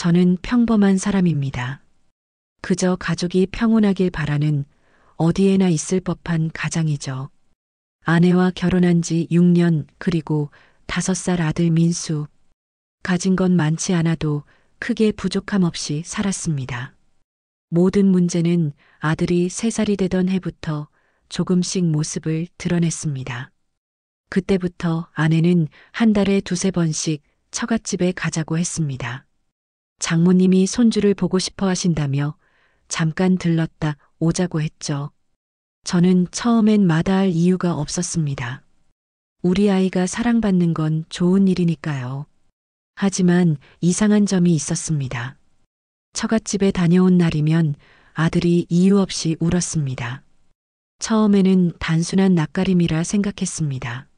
저는 평범한 사람입니다. 그저 가족이 평온하길 바라는 어디에나 있을 법한 가장이죠. 아내와 결혼한 지 6년 그리고 5살 아들 민수. 가진 건 많지 않아도 크게 부족함 없이 살았습니다. 모든 문제는 아들이 3살이 되던 해부터 조금씩 모습을 드러냈습니다. 그때부터 아내는 한 달에 2~3번씩 처갓집에 가자고 했습니다. 장모님이 손주를 보고 싶어 하신다며 잠깐 들렀다 오자고 했죠. 저는 처음엔 마다할 이유가 없었습니다. 우리 아이가 사랑받는 건 좋은 일이니까요. 하지만 이상한 점이 있었습니다. 처갓집에 다녀온 날이면 아들이 이유 없이 울었습니다. 처음에는 단순한 낯가림이라 생각했습니다.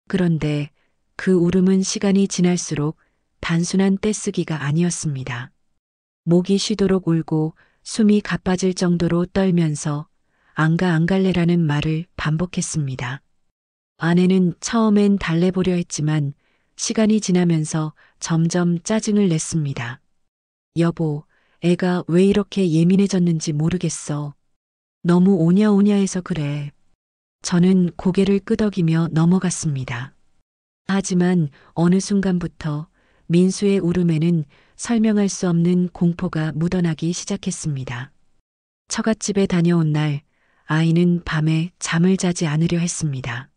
그런데 그 울음은 시간이 지날수록 단순한 떼쓰기가 아니었습니다. 목이 쉬도록 울고 숨이 가빠질 정도로 떨면서 안 갈래라는 말을 반복했습니다. 아내는 처음엔 달래보려 했지만 시간이 지나면서 점점 짜증을 냈습니다. 여보, 애가 왜 이렇게 예민해졌는지 모르겠어. 너무 오냐오냐해서 그래. 저는 고개를 끄덕이며 넘어갔습니다. 하지만 어느 순간부터 민수의 울음에는 설명할 수 없는 공포가 묻어나기 시작했습니다. 처갓집에 다녀온 날 아이는 밤에 잠을 자지 않으려 했습니다.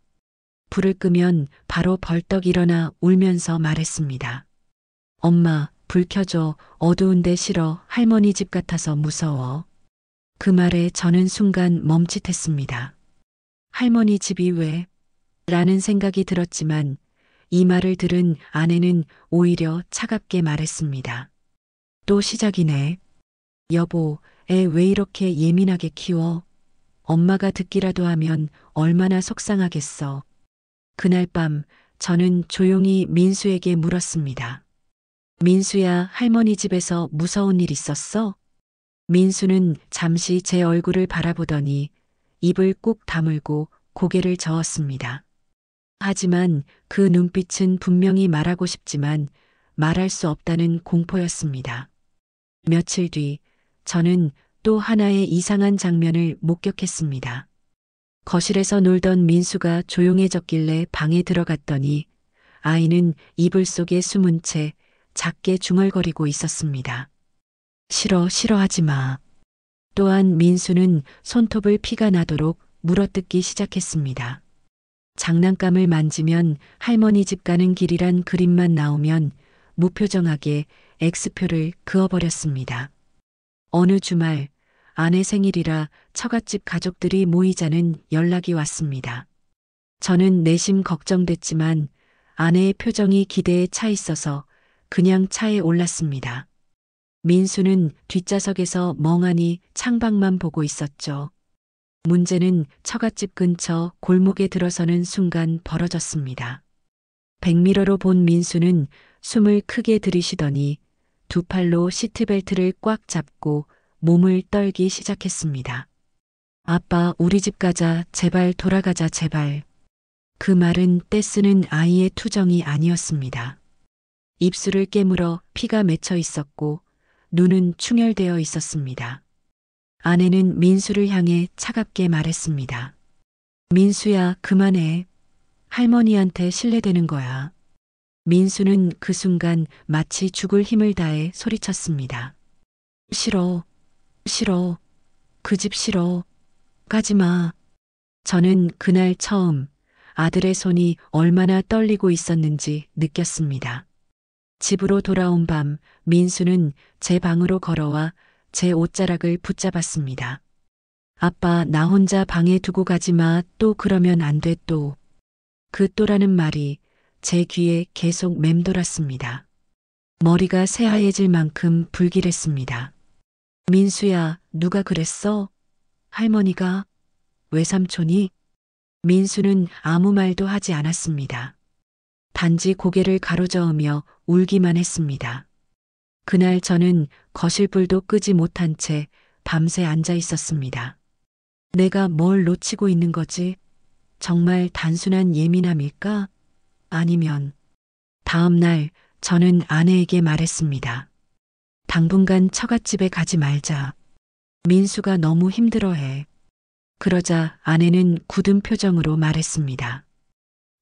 불을 끄면 바로 벌떡 일어나 울면서 말했습니다. 엄마, 불 켜줘. 어두운데 싫어. 할머니 집 같아서 무서워. 그 말에 저는 순간 멈칫했습니다. 할머니 집이 왜? 라는 생각이 들었지만 이 말을 들은 아내는 오히려 차갑게 말했습니다. 또 시작이네. 여보, 애 왜 이렇게 예민하게 키워? 엄마가 듣기라도 하면 얼마나 속상하겠어. 그날 밤 저는 조용히 민수에게 물었습니다. 민수야, 할머니 집에서 무서운 일 있었어? 민수는 잠시 제 얼굴을 바라보더니 입을 꾹 다물고 고개를 저었습니다. 하지만 그 눈빛은 분명히 말하고 싶지만 말할 수 없다는 공포였습니다. 며칠 뒤 저는 또 하나의 이상한 장면을 목격했습니다. 거실에서 놀던 민수가 조용해졌길래 방에 들어갔더니 아이는 이불 속에 숨은 채 작게 중얼거리고 있었습니다. 싫어하지 마. 또한 민수는 손톱을 피가 나도록 물어뜯기 시작했습니다. 장난감을 만지면 할머니 집 가는 길이란 그림만 나오면 무표정하게 X표를 그어버렸습니다. 어느 주말 아내 생일이라 처갓집 가족들이 모이자는 연락이 왔습니다. 저는 내심 걱정됐지만 아내의 표정이 기대에 차 있어서 그냥 차에 올랐습니다. 민수는 뒷좌석에서 멍하니 창밖만 보고 있었죠. 문제는 처갓집 근처 골목에 들어서는 순간 벌어졌습니다. 백미러로 본 민수는 숨을 크게 들이쉬더니 두 팔로 시트벨트를 꽉 잡고 몸을 떨기 시작했습니다. 아빠, 우리 집 가자. 제발 돌아가자, 제발. 그 말은 떼쓰는 아이의 투정이 아니었습니다. 입술을 깨물어 피가 맺혀 있었고 눈은 충혈되어 있었습니다. 아내는 민수를 향해 차갑게 말했습니다. 민수야, 그만해. 할머니한테 신뢰되는 거야. 민수는 그 순간 마치 죽을 힘을 다해 소리쳤습니다. 싫어. 그 집 싫어. 가지마. 저는 그날 처음 아들의 손이 얼마나 떨리고 있었는지 느꼈습니다. 집으로 돌아온 밤 민수는 제 방으로 걸어와 제 옷자락을 붙잡았습니다. 아빠, 나 혼자 방에 두고 가지 마. 또 그러면 안 돼 또. 그 또라는 말이 제 귀에 계속 맴돌았습니다. 머리가 새하얘질 만큼 불길했습니다. 민수야, 누가 그랬어? 할머니가? 외삼촌이? 민수는 아무 말도 하지 않았습니다. 단지 고개를 가로저으며 울기만 했습니다. 그날 저는 거실불도 끄지 못한 채 밤새 앉아 있었습니다. 내가 뭘 놓치고 있는 거지? 정말 단순한 예민함일까? 아니면 다음 날 저는 아내에게 말했습니다. 당분간 처갓집에 가지 말자. 민수가 너무 힘들어해. 그러자 아내는 굳은 표정으로 말했습니다.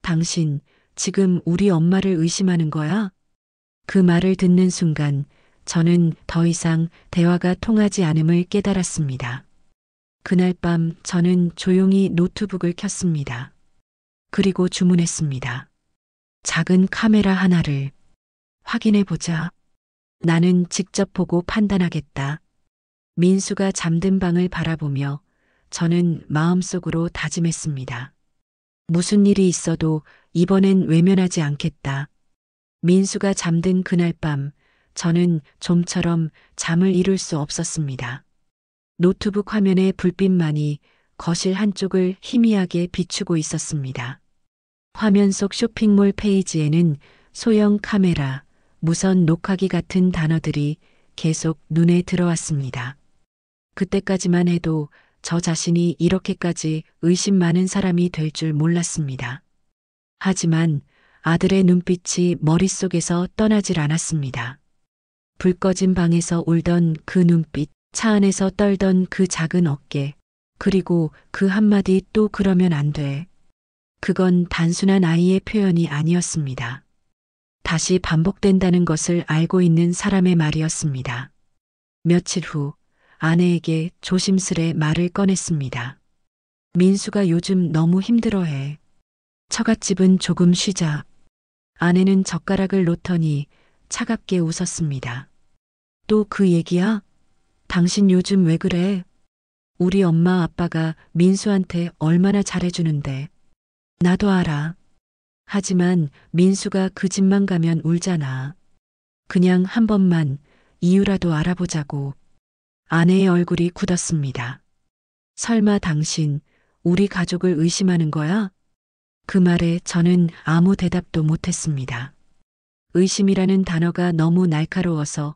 당신 지금 우리 엄마를 의심하는 거야? 그 말을 듣는 순간 저는 더 이상 대화가 통하지 않음을 깨달았습니다. 그날 밤 저는 조용히 노트북을 켰습니다. 그리고 주문했습니다. 작은 카메라 하나를 확인해 보자. 나는 직접 보고 판단하겠다. 민수가 잠든 방을 바라보며 저는 마음속으로 다짐했습니다. 무슨 일이 있어도 이번엔 외면하지 않겠다. 민수가 잠든 그날 밤 저는 좀처럼 잠을 이룰 수 없었습니다. 노트북 화면의 불빛만이 거실 한쪽을 희미하게 비추고 있었습니다. 화면 속 쇼핑몰 페이지에는 소형 카메라, 무선 녹화기 같은 단어들이 계속 눈에 들어왔습니다. 그때까지만 해도 저 자신이 이렇게까지 의심 많은 사람이 될 줄 몰랐습니다. 하지만 아들의 눈빛이 머릿속에서 떠나질 않았습니다. 불 꺼진 방에서 울던 그 눈빛, 차 안에서 떨던 그 작은 어깨, 그리고 그 한마디 또 그러면 안 돼. 그건 단순한 아이의 표현이 아니었습니다. 다시 반복된다는 것을 알고 있는 사람의 말이었습니다. 며칠 후 아내에게 조심스레 말을 꺼냈습니다. 민수가 요즘 너무 힘들어해. 처갓집은 조금 쉬자. 아내는 젓가락을 놓더니 차갑게 웃었습니다. 또 그 얘기야? 당신 요즘 왜 그래? 우리 엄마 아빠가 민수한테 얼마나 잘해주는데. 나도 알아. 하지만 민수가 그 집만 가면 울잖아. 그냥 한 번만 이유라도 알아보자고. 아내의 얼굴이 굳었습니다. 설마 당신 우리 가족을 의심하는 거야? 그 말에 저는 아무 대답도 못했습니다. 의심이라는 단어가 너무 날카로워서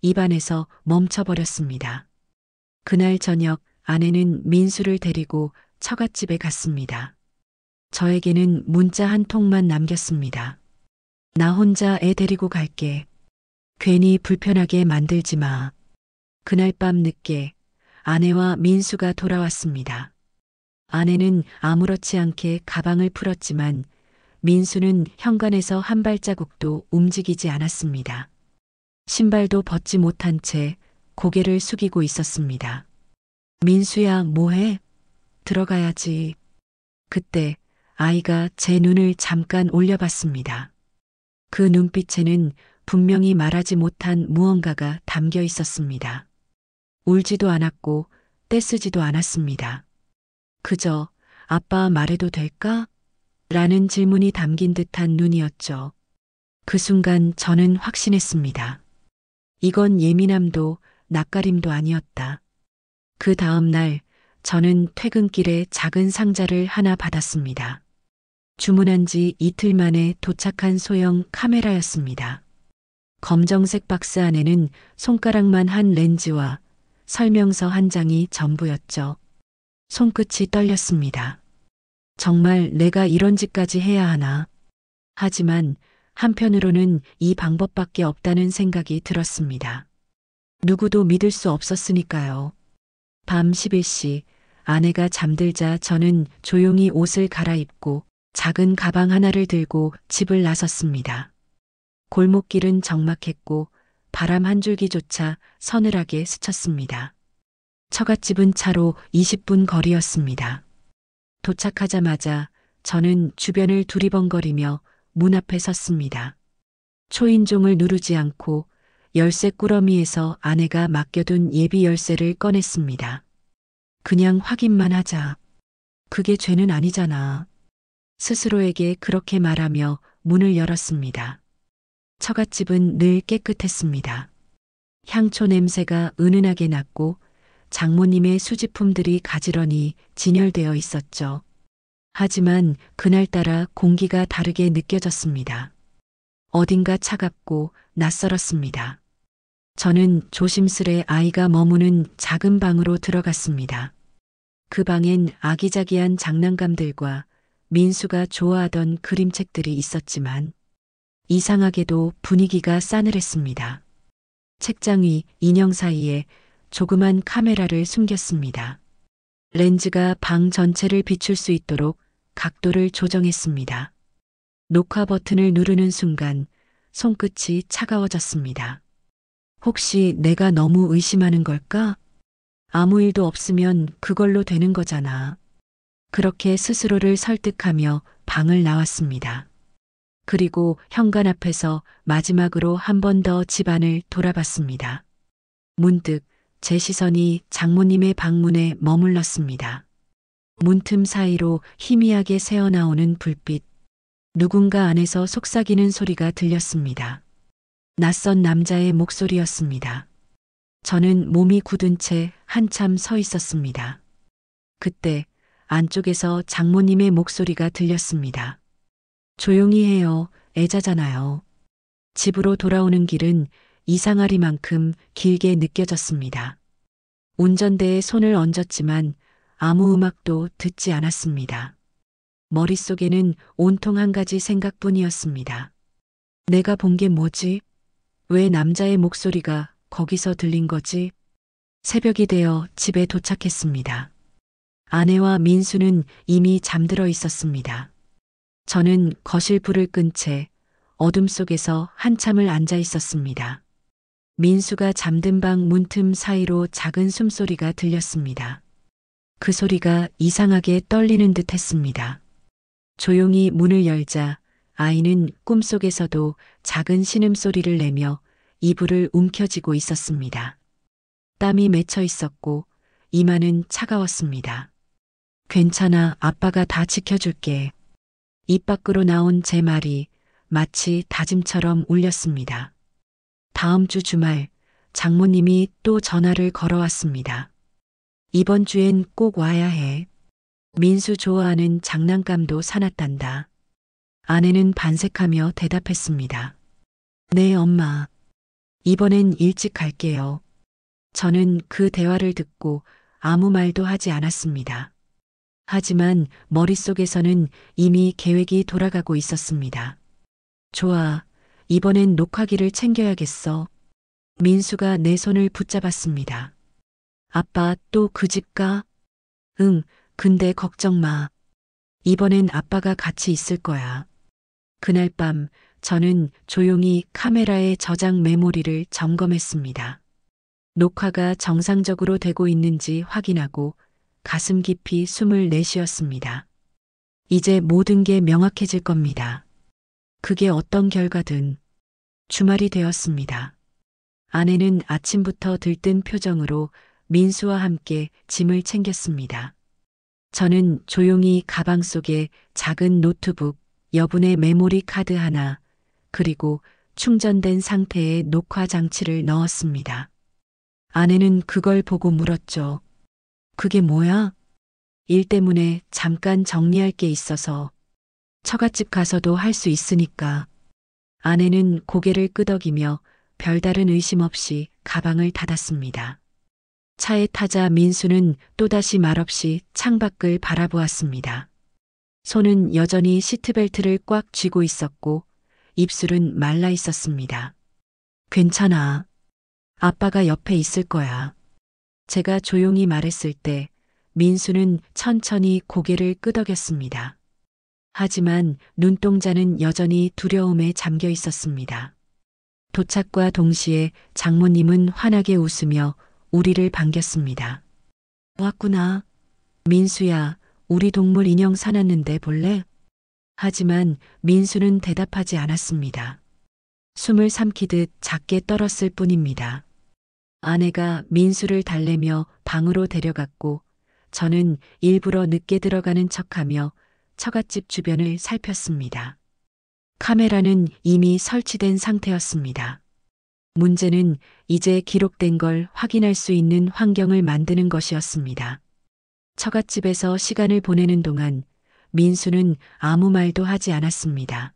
입안에서 멈춰버렸습니다. 그날 저녁 아내는 민수를 데리고 처갓집에 갔습니다. 저에게는 문자 한 통만 남겼습니다. 나 혼자 애 데리고 갈게. 괜히 불편하게 만들지 마. 그날 밤 늦게 아내와 민수가 돌아왔습니다. 아내는 아무렇지 않게 가방을 풀었지만 민수는 현관에서 한 발자국도 움직이지 않았습니다. 신발도 벗지 못한 채 고개를 숙이고 있었습니다. 민수야, 뭐해? 들어가야지. 그때 아이가 제 눈을 잠깐 올려봤습니다. 그 눈빛에는 분명히 말하지 못한 무언가가 담겨 있었습니다. 울지도 않았고 떼쓰지도 않았습니다. 그저 아빠 말해도 될까? 라는 질문이 담긴 듯한 눈이었죠. 그 순간 저는 확신했습니다. 이건 예민함도 낯가림도 아니었다. 그 다음 날 저는 퇴근길에 작은 상자를 하나 받았습니다. 주문한 지 이틀 만에 도착한 소형 카메라였습니다. 검정색 박스 안에는 손가락만 한 렌즈와 설명서 한 장이 전부였죠. 손끝이 떨렸습니다. 정말 내가 이런 짓까지 해야 하나. 하지만 한편으로는 이 방법밖에 없다는 생각이 들었습니다. 누구도 믿을 수 없었으니까요. 밤 11시 아내가 잠들자 저는 조용히 옷을 갈아입고 작은 가방 하나를 들고 집을 나섰습니다. 골목길은 적막했고 바람 한 줄기조차 서늘하게 스쳤습니다. 처갓집은 차로 20분 거리였습니다. 도착하자마자 저는 주변을 두리번거리며 문 앞에 섰습니다. 초인종을 누르지 않고 열쇠 꾸러미에서 아내가 맡겨둔 예비 열쇠를 꺼냈습니다. 그냥 확인만 하자. 그게 죄는 아니잖아. 스스로에게 그렇게 말하며 문을 열었습니다. 처갓집은 늘 깨끗했습니다. 향초 냄새가 은은하게 났고 장모님의 수집품들이 가지런히 진열되어 있었죠. 하지만 그날따라 공기가 다르게 느껴졌습니다. 어딘가 차갑고 낯설었습니다. 저는 조심스레 아이가 머무는 작은 방으로 들어갔습니다. 그 방엔 아기자기한 장난감들과 민수가 좋아하던 그림책들이 있었지만 이상하게도 분위기가 싸늘했습니다. 책장 위 인형 사이에 조그만 카메라를 숨겼습니다. 렌즈가 방 전체를 비출 수 있도록 각도를 조정했습니다. 녹화 버튼을 누르는 순간 손끝이 차가워졌습니다. 혹시 내가 너무 의심하는 걸까? 아무 일도 없으면 그걸로 되는 거잖아. 그렇게 스스로를 설득하며 방을 나왔습니다. 그리고 현관 앞에서 마지막으로 한 번 더 집안을 돌아봤습니다. 문득 제 시선이 장모님의 방문에 머물렀습니다. 문틈 사이로 희미하게 새어나오는 불빛, 누군가 안에서 속삭이는 소리가 들렸습니다. 낯선 남자의 목소리였습니다. 저는 몸이 굳은 채 한참 서 있었습니다. 그때 안쪽에서 장모님의 목소리가 들렸습니다. 조용히 해요. 애자잖아요. 집으로 돌아오는 길은 이상하리만큼 길게 느껴졌습니다. 운전대에 손을 얹었지만 아무 음악도 듣지 않았습니다. 머릿속에는 온통 한 가지 생각뿐이었습니다. 내가 본 게 뭐지? 왜 남자의 목소리가 거기서 들린 거지? 새벽이 되어 집에 도착했습니다. 아내와 민수는 이미 잠들어 있었습니다. 저는 거실 불을 끈 채 어둠 속에서 한참을 앉아 있었습니다. 민수가 잠든 방 문틈 사이로 작은 숨소리가 들렸습니다. 그 소리가 이상하게 떨리는 듯 했습니다. 조용히 문을 열자 아이는 꿈속에서도 작은 신음소리를 내며 이불을 움켜쥐고 있었습니다. 땀이 맺혀 있었고 이마는 차가웠습니다. 괜찮아, 아빠가 다 지켜줄게. 입 밖으로 나온 제 말이 마치 다짐처럼 울렸습니다. 다음 주 주말 장모님이 또 전화를 걸어왔습니다. 이번 주엔 꼭 와야 해. 민수 좋아하는 장난감도 사놨단다. 아내는 반색하며 대답했습니다. 네, 엄마. 이번엔 일찍 갈게요. 저는 그 대화를 듣고 아무 말도 하지 않았습니다. 하지만 머릿속에서는 이미 계획이 돌아가고 있었습니다. 좋아, 이번엔 녹화기를 챙겨야겠어. 민수가 내 손을 붙잡았습니다. 아빠 또 그 집 가? 응, 근데 걱정 마. 이번엔 아빠가 같이 있을 거야. 그날 밤 저는 조용히 카메라의 저장 메모리를 점검했습니다. 녹화가 정상적으로 되고 있는지 확인하고 가슴 깊이 숨을 내쉬었습니다. 이제 모든 게 명확해질 겁니다. 그게 어떤 결과든. 주말이 되었습니다. 아내는 아침부터 들뜬 표정으로 민수와 함께 짐을 챙겼습니다. 저는 조용히 가방 속에 작은 노트북, 여분의 메모리 카드 하나, 그리고 충전된 상태의 녹화 장치를 넣었습니다. 아내는 그걸 보고 물었죠. 그게 뭐야? 일 때문에 잠깐 정리할 게 있어서. 처갓집 가서도 할 수 있으니까. 아내는 고개를 끄덕이며 별다른 의심 없이 가방을 닫았습니다. 차에 타자 민수는 또다시 말없이 창밖을 바라보았습니다. 손은 여전히 시트벨트를 꽉 쥐고 있었고 입술은 말라 있었습니다. 괜찮아. 아빠가 옆에 있을 거야. 제가 조용히 말했을 때 민수는 천천히 고개를 끄덕였습니다. 하지만 눈동자는 여전히 두려움에 잠겨 있었습니다. 도착과 동시에 장모님은 환하게 웃으며 우리를 반겼습니다. 왔구나. 민수야, 우리 동물 인형 사놨는데 볼래? 하지만 민수는 대답하지 않았습니다. 숨을 삼키듯 작게 떨었을 뿐입니다. 아내가 민수를 달래며 방으로 데려갔고 저는 일부러 늦게 들어가는 척하며 처갓집 주변을 살폈습니다. 카메라는 이미 설치된 상태였습니다. 문제는 이제 기록된 걸 확인할 수 있는 환경을 만드는 것이었습니다. 처갓집에서 시간을 보내는 동안 민수는 아무 말도 하지 않았습니다.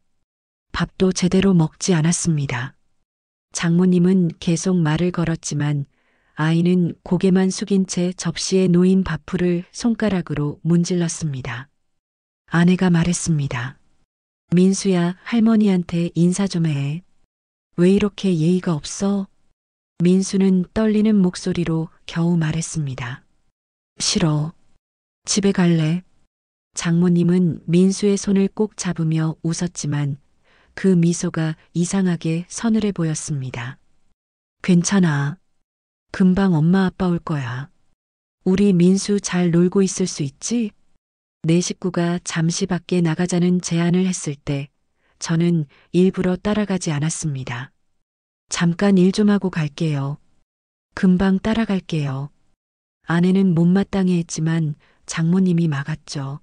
밥도 제대로 먹지 않았습니다. 장모님은 계속 말을 걸었지만 아이는 고개만 숙인 채 접시에 놓인 밥풀을 손가락으로 문질렀습니다. 아내가 말했습니다. 민수야, 할머니한테 인사 좀 해. 왜 이렇게 예의가 없어? 민수는 떨리는 목소리로 겨우 말했습니다. 싫어. 집에 갈래. 장모님은 민수의 손을 꼭 잡으며 웃었지만 그 미소가 이상하게 서늘해 보였습니다. 괜찮아. 금방 엄마 아빠 올 거야. 우리 민수 잘 놀고 있을 수 있지? 내 식구가 잠시 밖에 나가자는 제안을 했을 때 저는 일부러 따라가지 않았습니다. 잠깐 일 좀 하고 갈게요. 금방 따라갈게요. 아내는 못마땅해 했지만 장모님이 막았죠.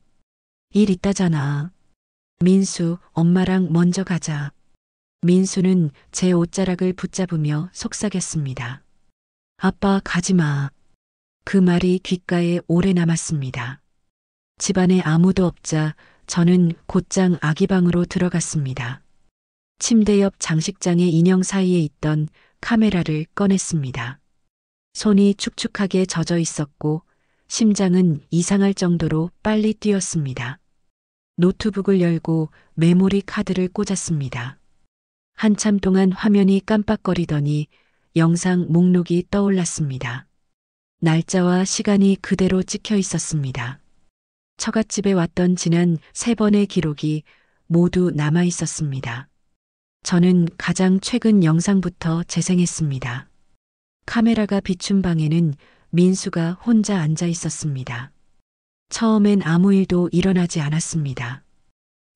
일 있다잖아. 민수, 엄마랑 먼저 가자. 민수는 제 옷자락을 붙잡으며 속삭였습니다. 아빠 가지 마. 그 말이 귓가에 오래 남았습니다. 집안에 아무도 없자 저는 곧장 아기 방으로 들어갔습니다. 침대 옆 장식장의 인형 사이에 있던 카메라를 꺼냈습니다. 손이 축축하게 젖어 있었고 심장은 이상할 정도로 빨리 뛰었습니다. 노트북을 열고 메모리 카드를 꽂았습니다. 한참 동안 화면이 깜빡거리더니 영상 목록이 떠올랐습니다. 날짜와 시간이 그대로 찍혀 있었습니다. 처갓집에 왔던 지난 3번의 기록이 모두 남아 있었습니다. 저는 가장 최근 영상부터 재생했습니다. 카메라가 비춘 방에는 민수가 혼자 앉아 있었습니다. 처음엔 아무 일도 일어나지 않았습니다.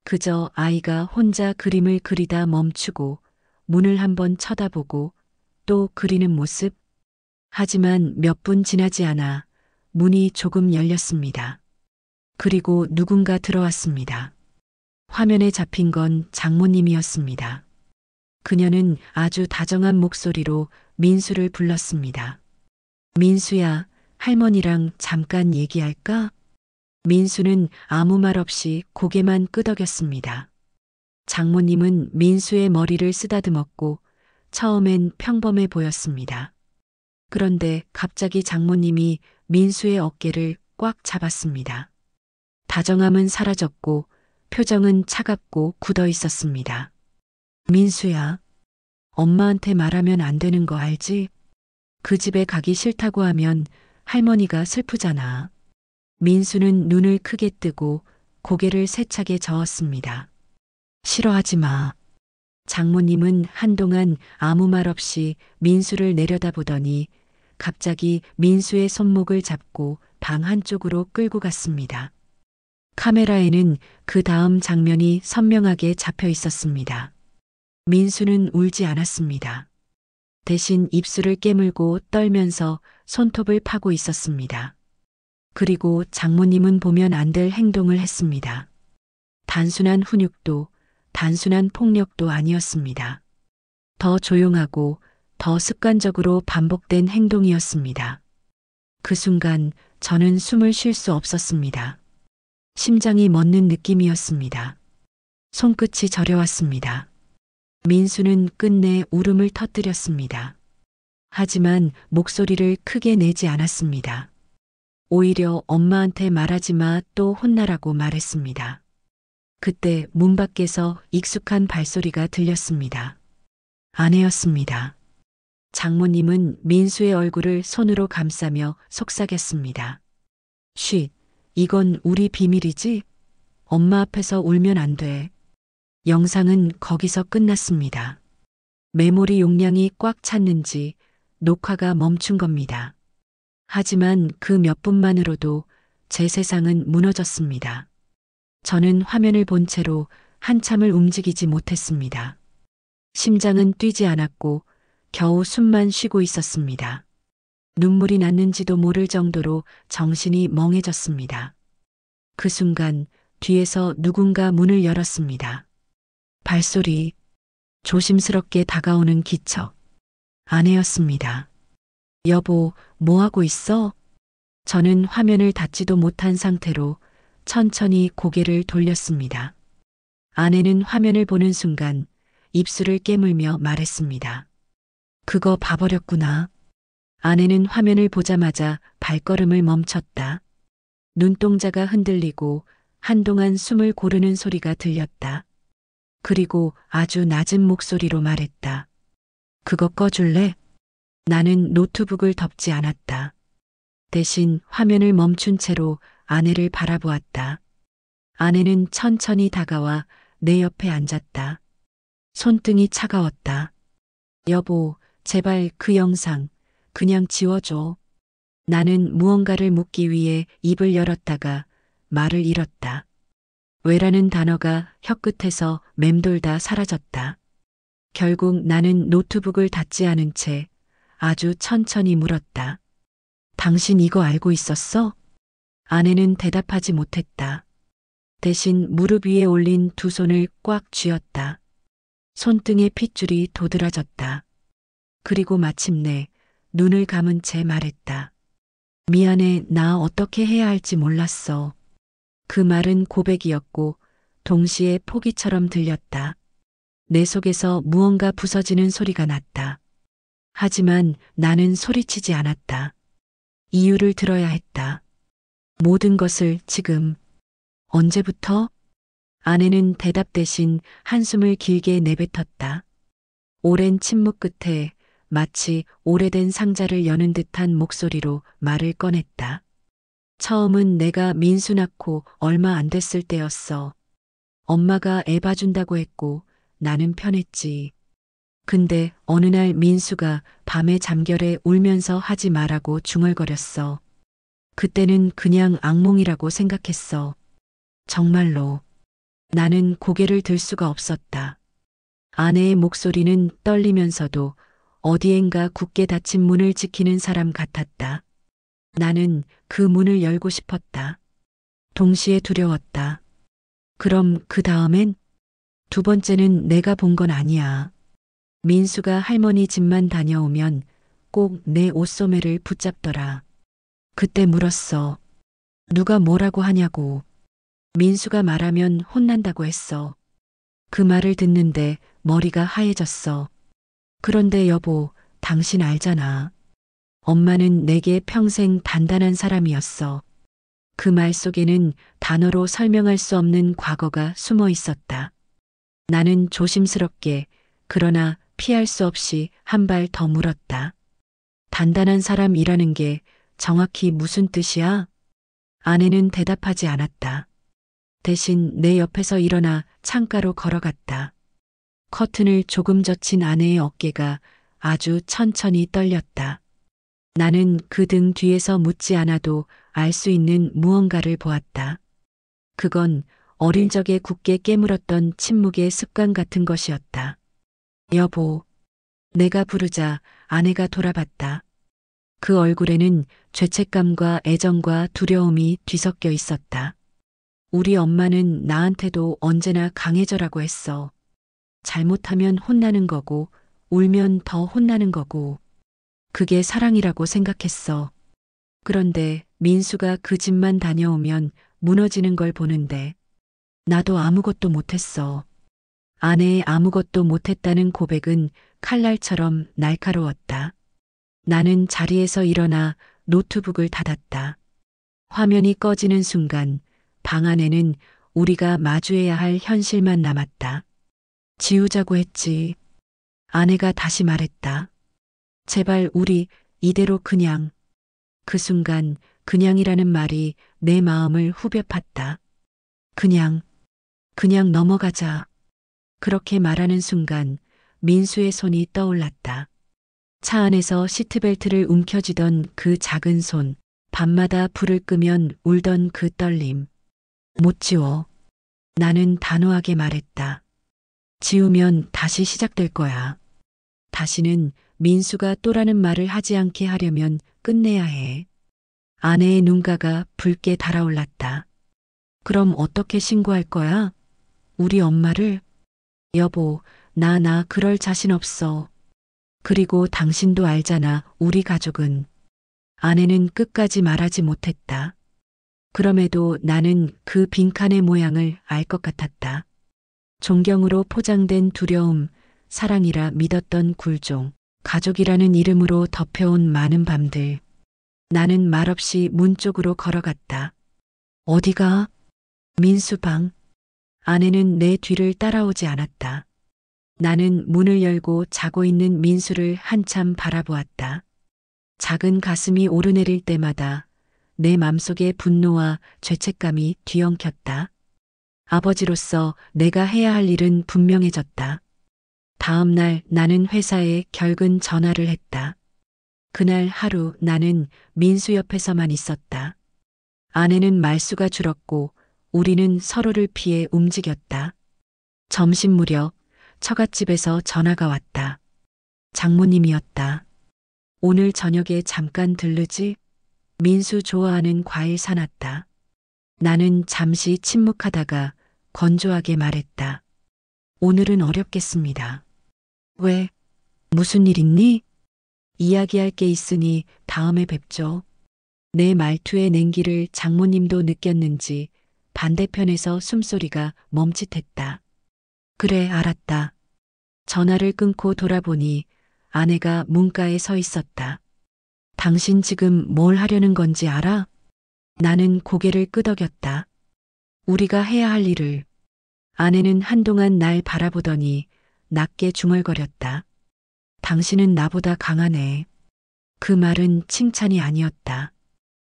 그저 아이가 혼자 그림을 그리다 멈추고 문을 한번 쳐다보고 또 그리는 모습. 하지만 몇 분 지나지 않아 문이 조금 열렸습니다. 그리고 누군가 들어왔습니다. 화면에 잡힌 건 장모님이었습니다. 그녀는 아주 다정한 목소리로 민수를 불렀습니다. 민수야, 할머니랑 잠깐 얘기할까? 민수는 아무 말 없이 고개만 끄덕였습니다. 장모님은 민수의 머리를 쓰다듬었고 처음엔 평범해 보였습니다. 그런데 갑자기 장모님이 민수의 어깨를 꽉 잡았습니다. 다정함은 사라졌고 표정은 차갑고 굳어 있었습니다. 민수야, 엄마한테 말하면 안 되는 거 알지? 그 집에 가기 싫다고 하면 할머니가 슬프잖아. 민수는 눈을 크게 뜨고 고개를 세차게 저었습니다. 싫어하지 마. 장모님은 한동안 아무 말 없이 민수를 내려다보더니 갑자기 민수의 손목을 잡고 방 한쪽으로 끌고 갔습니다. 카메라에는 그 다음 장면이 선명하게 잡혀 있었습니다. 민수는 울지 않았습니다. 대신 입술을 깨물고 떨면서 손톱을 파고 있었습니다. 그리고 장모님은 보면 안 될 행동을 했습니다. 단순한 훈육도, 단순한 폭력도 아니었습니다. 더 조용하고 더 습관적으로 반복된 행동이었습니다. 그 순간 저는 숨을 쉴 수 없었습니다. 심장이 멎는 느낌이었습니다. 손끝이 저려왔습니다. 민수는 끝내 울음을 터뜨렸습니다. 하지만 목소리를 크게 내지 않았습니다. 오히려 엄마한테 말하지 마 또 혼나라고 말했습니다. 그때 문 밖에서 익숙한 발소리가 들렸습니다. 아내였습니다. 장모님은 민수의 얼굴을 손으로 감싸며 속삭였습니다. 쉿, 이건 우리 비밀이지? 엄마 앞에서 울면 안 돼. 영상은 거기서 끝났습니다. 메모리 용량이 꽉 찼는지 녹화가 멈춘 겁니다. 하지만 그 몇 분만으로도 제 세상은 무너졌습니다. 저는 화면을 본 채로 한참을 움직이지 못했습니다. 심장은 뛰지 않았고 겨우 숨만 쉬고 있었습니다. 눈물이 났는지도 모를 정도로 정신이 멍해졌습니다. 그 순간 뒤에서 누군가 문을 열었습니다. 발소리, 조심스럽게 다가오는 기척. 아내였습니다. 여보, 뭐 하고 있어? 저는 화면을 닫지도 못한 상태로 천천히 고개를 돌렸습니다. 아내는 화면을 보는 순간 입술을 깨물며 말했습니다. 그거 봐버렸구나. 아내는 화면을 보자마자 발걸음을 멈췄다. 눈동자가 흔들리고 한동안 숨을 고르는 소리가 들렸다. 그리고 아주 낮은 목소리로 말했다. 그거 꺼줄래? 나는 노트북을 덮지 않았다. 대신 화면을 멈춘 채로 아내를 바라보았다. 아내는 천천히 다가와 내 옆에 앉았다. 손등이 차가웠다. 여보, 제발 그 영상 그냥 지워줘. 나는 무언가를 묻기 위해 입을 열었다가 말을 잃었다. 왜라는 단어가 혀끝에서 맴돌다 사라졌다. 결국 나는 노트북을 닫지 않은 채 아주 천천히 물었다. 당신 이거 알고 있었어? 아내는 대답하지 못했다. 대신 무릎 위에 올린 두 손을 꽉 쥐었다. 손등에 핏줄이 도드라졌다. 그리고 마침내 눈을 감은 채 말했다. 미안해, 나 어떻게 해야 할지 몰랐어. 그 말은 고백이었고 동시에 포기처럼 들렸다. 내 속에서 무언가 부서지는 소리가 났다. 하지만 나는 소리치지 않았다. 이유를 들어야 했다. 모든 것을 지금. 언제부터? 아내는 대답 대신 한숨을 길게 내뱉었다. 오랜 침묵 끝에 마치 오래된 상자를 여는 듯한 목소리로 말을 꺼냈다. 처음은 내가 민수 낳고 얼마 안 됐을 때였어. 엄마가 애 봐준다고 했고 나는 편했지. 근데 어느 날 민수가 밤에 잠결에 울면서 하지 말라고 중얼거렸어. 그때는 그냥 악몽이라고 생각했어. 정말로. 나는 고개를 들 수가 없었다. 아내의 목소리는 떨리면서도 어디엔가 굳게 닫힌 문을 지키는 사람 같았다. 나는 그 문을 열고 싶었다. 동시에 두려웠다. 그럼 그 다음엔? 두 번째는 내가 본 건 아니야. 민수가 할머니 집만 다녀오면 꼭 내 옷소매를 붙잡더라. 그때 물었어. 누가 뭐라고 하냐고. 민수가 말하면 혼난다고 했어. 그 말을 듣는데 머리가 하얘졌어. 그런데 여보, 당신 알잖아. 엄마는 내게 평생 단단한 사람이었어. 그 말 속에는 단어로 설명할 수 없는 과거가 숨어 있었다. 나는 조심스럽게 그러나 피할 수 없이 한 발 더 물었다. 단단한 사람이라는 게 정확히 무슨 뜻이야? 아내는 대답하지 않았다. 대신 내 옆에서 일어나 창가로 걸어갔다. 커튼을 조금 젖힌 아내의 어깨가 아주 천천히 떨렸다. 나는 그 등 뒤에서 묻지 않아도 알 수 있는 무언가를 보았다. 그건 어릴 적에 굳게 깨물었던 침묵의 습관 같은 것이었다. 여보. 내가 부르자 아내가 돌아봤다. 그 얼굴에는 죄책감과 애정과 두려움이 뒤섞여 있었다. 우리 엄마는 나한테도 언제나 강해져라고 했어. 잘못하면 혼나는 거고, 울면 더 혼나는 거고. 그게 사랑이라고 생각했어. 그런데 민수가 그 집만 다녀오면 무너지는 걸 보는데 나도 아무것도 못했어. 아내의 아무것도 못했다는 고백은 칼날처럼 날카로웠다. 나는 자리에서 일어나 노트북을 닫았다. 화면이 꺼지는 순간 방 안에는 우리가 마주해야 할 현실만 남았다. 지우자고 했지. 아내가 다시 말했다. 제발 우리 이대로 그냥. 그 순간 그냥이라는 말이 내 마음을 후벼 팠다. 그냥 넘어가자. 그렇게 말하는 순간 민수의 손이 떠올랐다. 차 안에서 시트벨트를 움켜쥐던 그 작은 손, 밤마다 불을 끄면 울던 그 떨림. 못 지워. 나는 단호하게 말했다. 지우면 다시 시작될 거야. 다시는 민수가 또라는 말을 하지 않게 하려면 끝내야 해. 아내의 눈가가 붉게 달아올랐다. 그럼 어떻게 신고할 거야? 우리 엄마를? 여보, 나 그럴 자신 없어. 그리고 당신도 알잖아, 우리 가족은. 아내는 끝까지 말하지 못했다. 그럼에도 나는 그 빈칸의 모양을 알 것 같았다. 존경으로 포장된 두려움, 사랑이라 믿었던 굴종, 가족이라는 이름으로 덮여온 많은 밤들. 나는 말없이 문 쪽으로 걸어갔다. 어디가? 민수 방. 아내는 내 뒤를 따라오지 않았다. 나는 문을 열고 자고 있는 민수를 한참 바라보았다. 작은 가슴이 오르내릴 때마다 내 맘속에 분노와 죄책감이 뒤엉켰다. 아버지로서 내가 해야 할 일은 분명해졌다. 다음 날 나는 회사에 결근 전화를 했다. 그날 하루 나는 민수 옆에서만 있었다. 아내는 말수가 줄었고 우리는 서로를 피해 움직였다. 점심 무렵 처갓집에서 전화가 왔다. 장모님이었다. 오늘 저녁에 잠깐 들르지? 민수 좋아하는 과일 사놨다. 나는 잠시 침묵하다가 건조하게 말했다. 오늘은 어렵겠습니다. 왜? 무슨 일 있니? 이야기할 게 있으니 다음에 뵙죠. 내 말투의 냉기를 장모님도 느꼈는지 반대편에서 숨소리가 멈칫했다. 그래, 알았다. 전화를 끊고 돌아보니 아내가 문가에 서 있었다. 당신 지금 뭘 하려는 건지 알아? 나는 고개를 끄덕였다. 우리가 해야 할 일을. 아내는 한동안 날 바라보더니 낮게 중얼거렸다. 당신은 나보다 강하네. 그 말은 칭찬이 아니었다.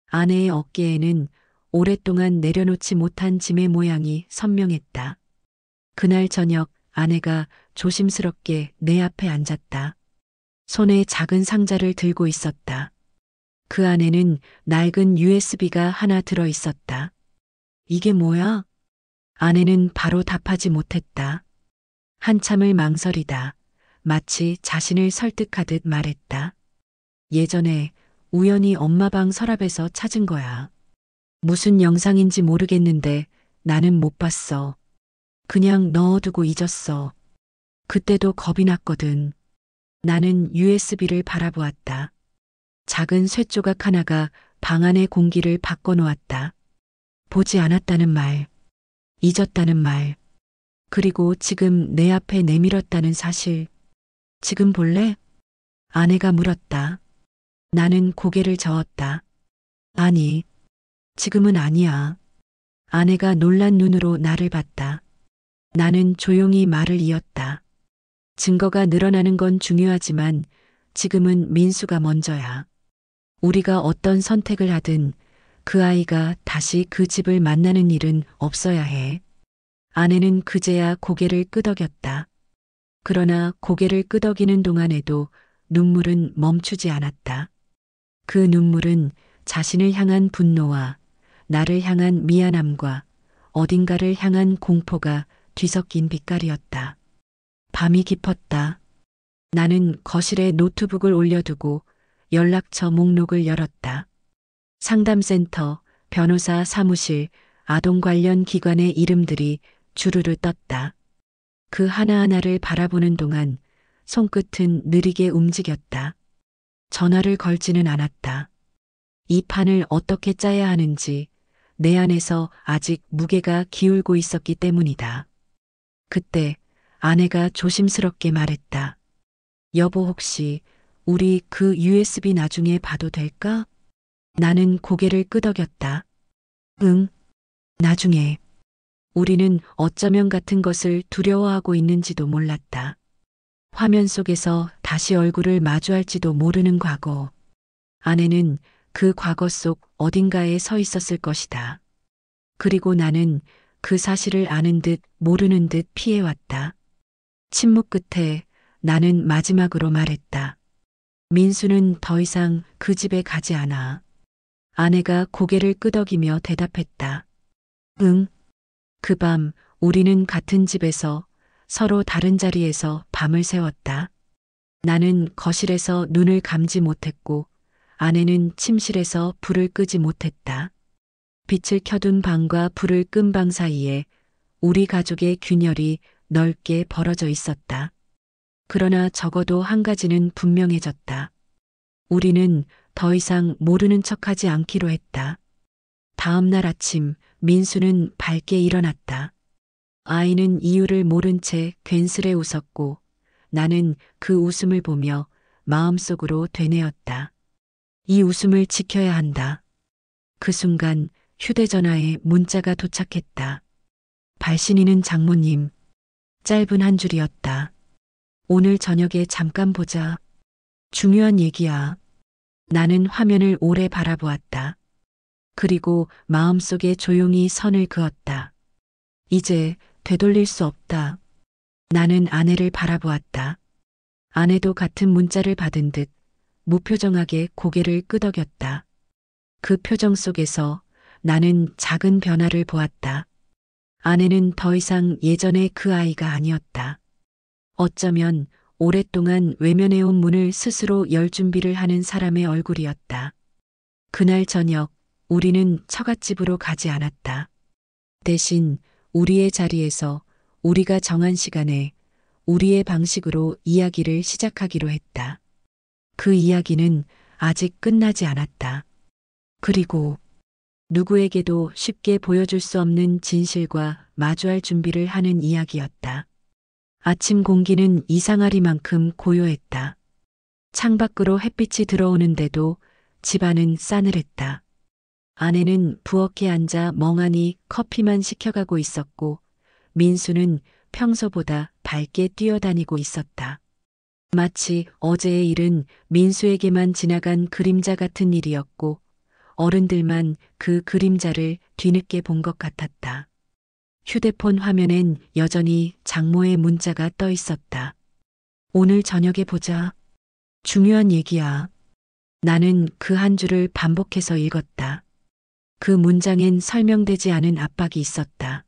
아내의 어깨에는 오랫동안 내려놓지 못한 짐의 모양이 선명했다. 그날 저녁 아내가 조심스럽게 내 앞에 앉았다. 손에 작은 상자를 들고 있었다. 그 안에는 낡은 USB가 하나 들어 있었다. 이게 뭐야? 아내는 바로 답하지 못했다. 한참을 망설이다. 마치 자신을 설득하듯 말했다. 예전에 우연히 엄마 방 서랍에서 찾은 거야. 무슨 영상인지 모르겠는데 나는 못 봤어. 그냥 넣어두고 잊었어. 그때도 겁이 났거든. 나는 USB를 바라보았다. 작은 쇠조각 하나가 방 안의 공기를 바꿔놓았다. 보지 않았다는 말, 잊었다는 말, 그리고 지금 내 앞에 내밀었다는 사실. 지금 볼래? 아내가 물었다. 나는 고개를 저었다. 아니, 지금은 아니야. 아내가 놀란 눈으로 나를 봤다. 나는 조용히 말을 이었다. 증거가 늘어나는 건 중요하지만 지금은 민수가 먼저야. 우리가 어떤 선택을 하든 그 아이가 다시 그 집을 만나는 일은 없어야 해. 아내는 그제야 고개를 끄덕였다. 그러나 고개를 끄덕이는 동안에도 눈물은 멈추지 않았다. 그 눈물은 자신을 향한 분노와 나를 향한 미안함과 어딘가를 향한 공포가 뒤섞인 빛깔이었다. 밤이 깊었다. 나는 거실에 노트북을 올려두고 연락처 목록을 열었다. 상담센터, 변호사 사무실, 아동 관련 기관의 이름들이 주르르 떴다. 그 하나하나를 바라보는 동안 손끝은 느리게 움직였다. 전화를 걸지는 않았다. 이 판을 어떻게 짜야 하는지 내 안에서 아직 무게가 기울고 있었기 때문이다. 그때 아내가 조심스럽게 말했다. 여보, 혹시 우리 그 USB 나중에 봐도 될까? 나는 고개를 끄덕였다. 응, 나중에. 우리는 어쩌면 같은 것을 두려워하고 있는지도 몰랐다. 화면 속에서 다시 얼굴을 마주할지도 모르는 과거. 아내는 그 과거 속 어딘가에 서 있었을 것이다. 그리고 나는 그 사실을 아는 듯 모르는 듯 피해왔다. 침묵 끝에 나는 마지막으로 말했다. 민수는 더 이상 그 집에 가지 않아. 아내가 고개를 끄덕이며 대답했다. 응. 그 밤 우리는 같은 집에서 서로 다른 자리에서 밤을 새웠다. 나는 거실에서 눈을 감지 못했고 아내는 침실에서 불을 끄지 못했다. 빛을 켜둔 방과 불을 끈 방 사이에 우리 가족의 균열이 넓게 벌어져 있었다. 그러나 적어도 한 가지는 분명해졌다. 우리는 더 이상 모르는 척하지 않기로 했다. 다음 날 아침 민수는 밝게 일어났다. 아이는 이유를 모른 채 괜스레 웃었고 나는 그 웃음을 보며 마음속으로 되뇌었다. 이 웃음을 지켜야 한다. 그 순간 휴대전화에 문자가 도착했다. 발신인은 장모님. 짧은 한 줄이었다. 오늘 저녁에 잠깐 보자. 중요한 얘기야. 나는 화면을 오래 바라보았다. 그리고 마음속에 조용히 선을 그었다. 이제 되돌릴 수 없다. 나는 아내를 바라보았다. 아내도 같은 문자를 받은 듯 무표정하게 고개를 끄덕였다. 그 표정 속에서 나는 작은 변화를 보았다. 아내는 더 이상 예전의 그 아이가 아니었다. 어쩌면 오랫동안 외면해온 문을 스스로 열 준비를 하는 사람의 얼굴이었다. 그날 저녁 우리는 처갓집으로 가지 않았다. 대신 우리의 자리에서 우리가 정한 시간에 우리의 방식으로 이야기를 시작하기로 했다. 그 이야기는 아직 끝나지 않았다. 그리고 누구에게도 쉽게 보여줄 수 없는 진실과 마주할 준비를 하는 이야기였다. 아침 공기는 이상하리만큼 고요했다. 창밖으로 햇빛이 들어오는데도 집안은 싸늘했다. 아내는 부엌에 앉아 멍하니 커피만 시켜가고 있었고 민수는 평소보다 밝게 뛰어다니고 있었다. 마치 어제의 일은 민수에게만 지나간 그림자 같은 일이었고 어른들만 그 그림자를 뒤늦게 본 것 같았다. 휴대폰 화면엔 여전히 장모의 문자가 떠 있었다. 오늘 저녁에 보자. 중요한 얘기야. 나는 그 한 줄을 반복해서 읽었다. 그 문장엔 설명되지 않은 압박이 있었다.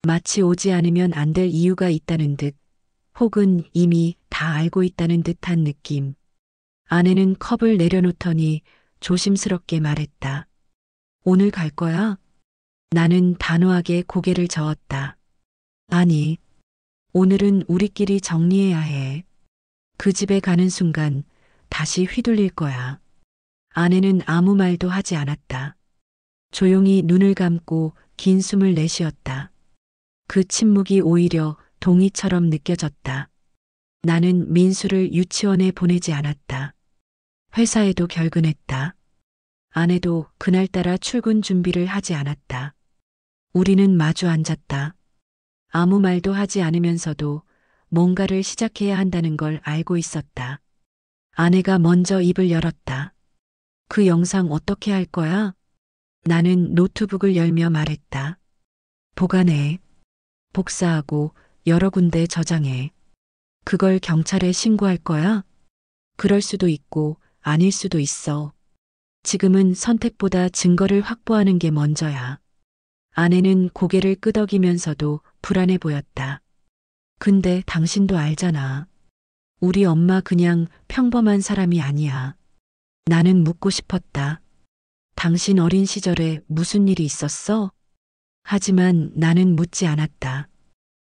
마치 오지 않으면 안 될 이유가 있다는 듯, 혹은 이미 다 알고 있다는 듯한 느낌. 아내는 컵을 내려놓더니 조심스럽게 말했다. 오늘 갈 거야? 나는 단호하게 고개를 저었다. 아니, 오늘은 우리끼리 정리해야 해. 그 집에 가는 순간 다시 휘둘릴 거야. 아내는 아무 말도 하지 않았다. 조용히 눈을 감고 긴 숨을 내쉬었다. 그 침묵이 오히려 동의처럼 느껴졌다. 나는 민수를 유치원에 보내지 않았다. 회사에도 결근했다. 아내도 그날따라 출근 준비를 하지 않았다. 우리는 마주 앉았다. 아무 말도 하지 않으면서도 뭔가를 시작해야 한다는 걸 알고 있었다. 아내가 먼저 입을 열었다. 그 영상 어떻게 할 거야? 나는 노트북을 열며 말했다. 보관해. 복사하고 여러 군데 저장해. 그걸 경찰에 신고할 거야? 그럴 수도 있고 아닐 수도 있어. 지금은 선택보다 증거를 확보하는 게 먼저야. 아내는 고개를 끄덕이면서도 불안해 보였다. 근데 당신도 알잖아. 우리 엄마 그냥 평범한 사람이 아니야. 나는 묻고 싶었다. 당신 어린 시절에 무슨 일이 있었어? 하지만 나는 묻지 않았다.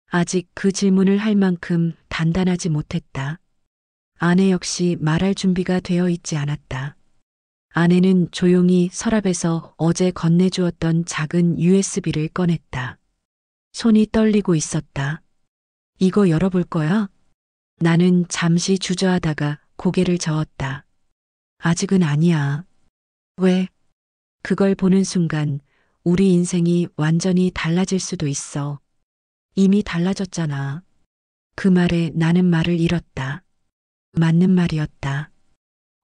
아직 그 질문을 할 만큼 단단하지 못했다. 아내 역시 말할 준비가 되어 있지 않았다. 아내는 조용히 서랍에서 어제 건네주었던 작은 USB를 꺼냈다. 손이 떨리고 있었다. 이거 열어볼 거야? 나는 잠시 주저하다가 고개를 저었다. 아직은 아니야. 왜? 그걸 보는 순간 우리 인생이 완전히 달라질 수도 있어. 이미 달라졌잖아. 그 말에 나는 말을 잃었다. 맞는 말이었다.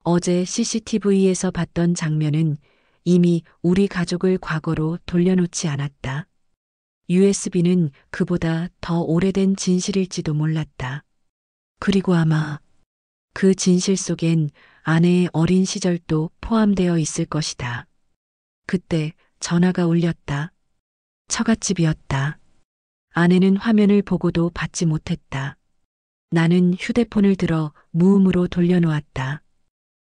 어제 CCTV에서 봤던 장면은 이미 우리 가족을 과거로 돌려놓지 않았다. USB는 그보다 더 오래된 진실일지도 몰랐다. 그리고 아마 그 진실 속엔 아내의 어린 시절도 포함되어 있을 것이다. 그때 전화가 울렸다. 처갓집이었다. 아내는 화면을 보고도 받지 못했다. 나는 휴대폰을 들어 무음으로 돌려놓았다.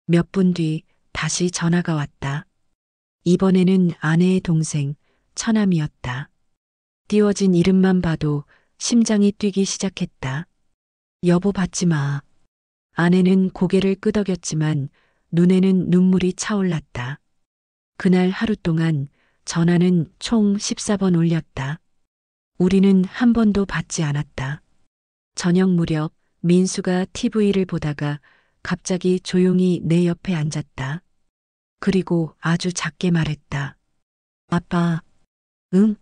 몇 분 뒤 다시 전화가 왔다. 이번에는 아내의 동생, 처남이었다. 띄워진 이름만 봐도 심장이 뛰기 시작했다. 여보 받지 마. 아내는 고개를 끄덕였지만 눈에는 눈물이 차올랐다. 그날 하루 동안 전화는 총 14번 울렸다. 우리는 한 번도 받지 않았다. 저녁 무렵 민수가 TV를 보다가 갑자기 조용히 내 옆에 앉았다. 그리고 아주 작게 말했다. 아빠, 응?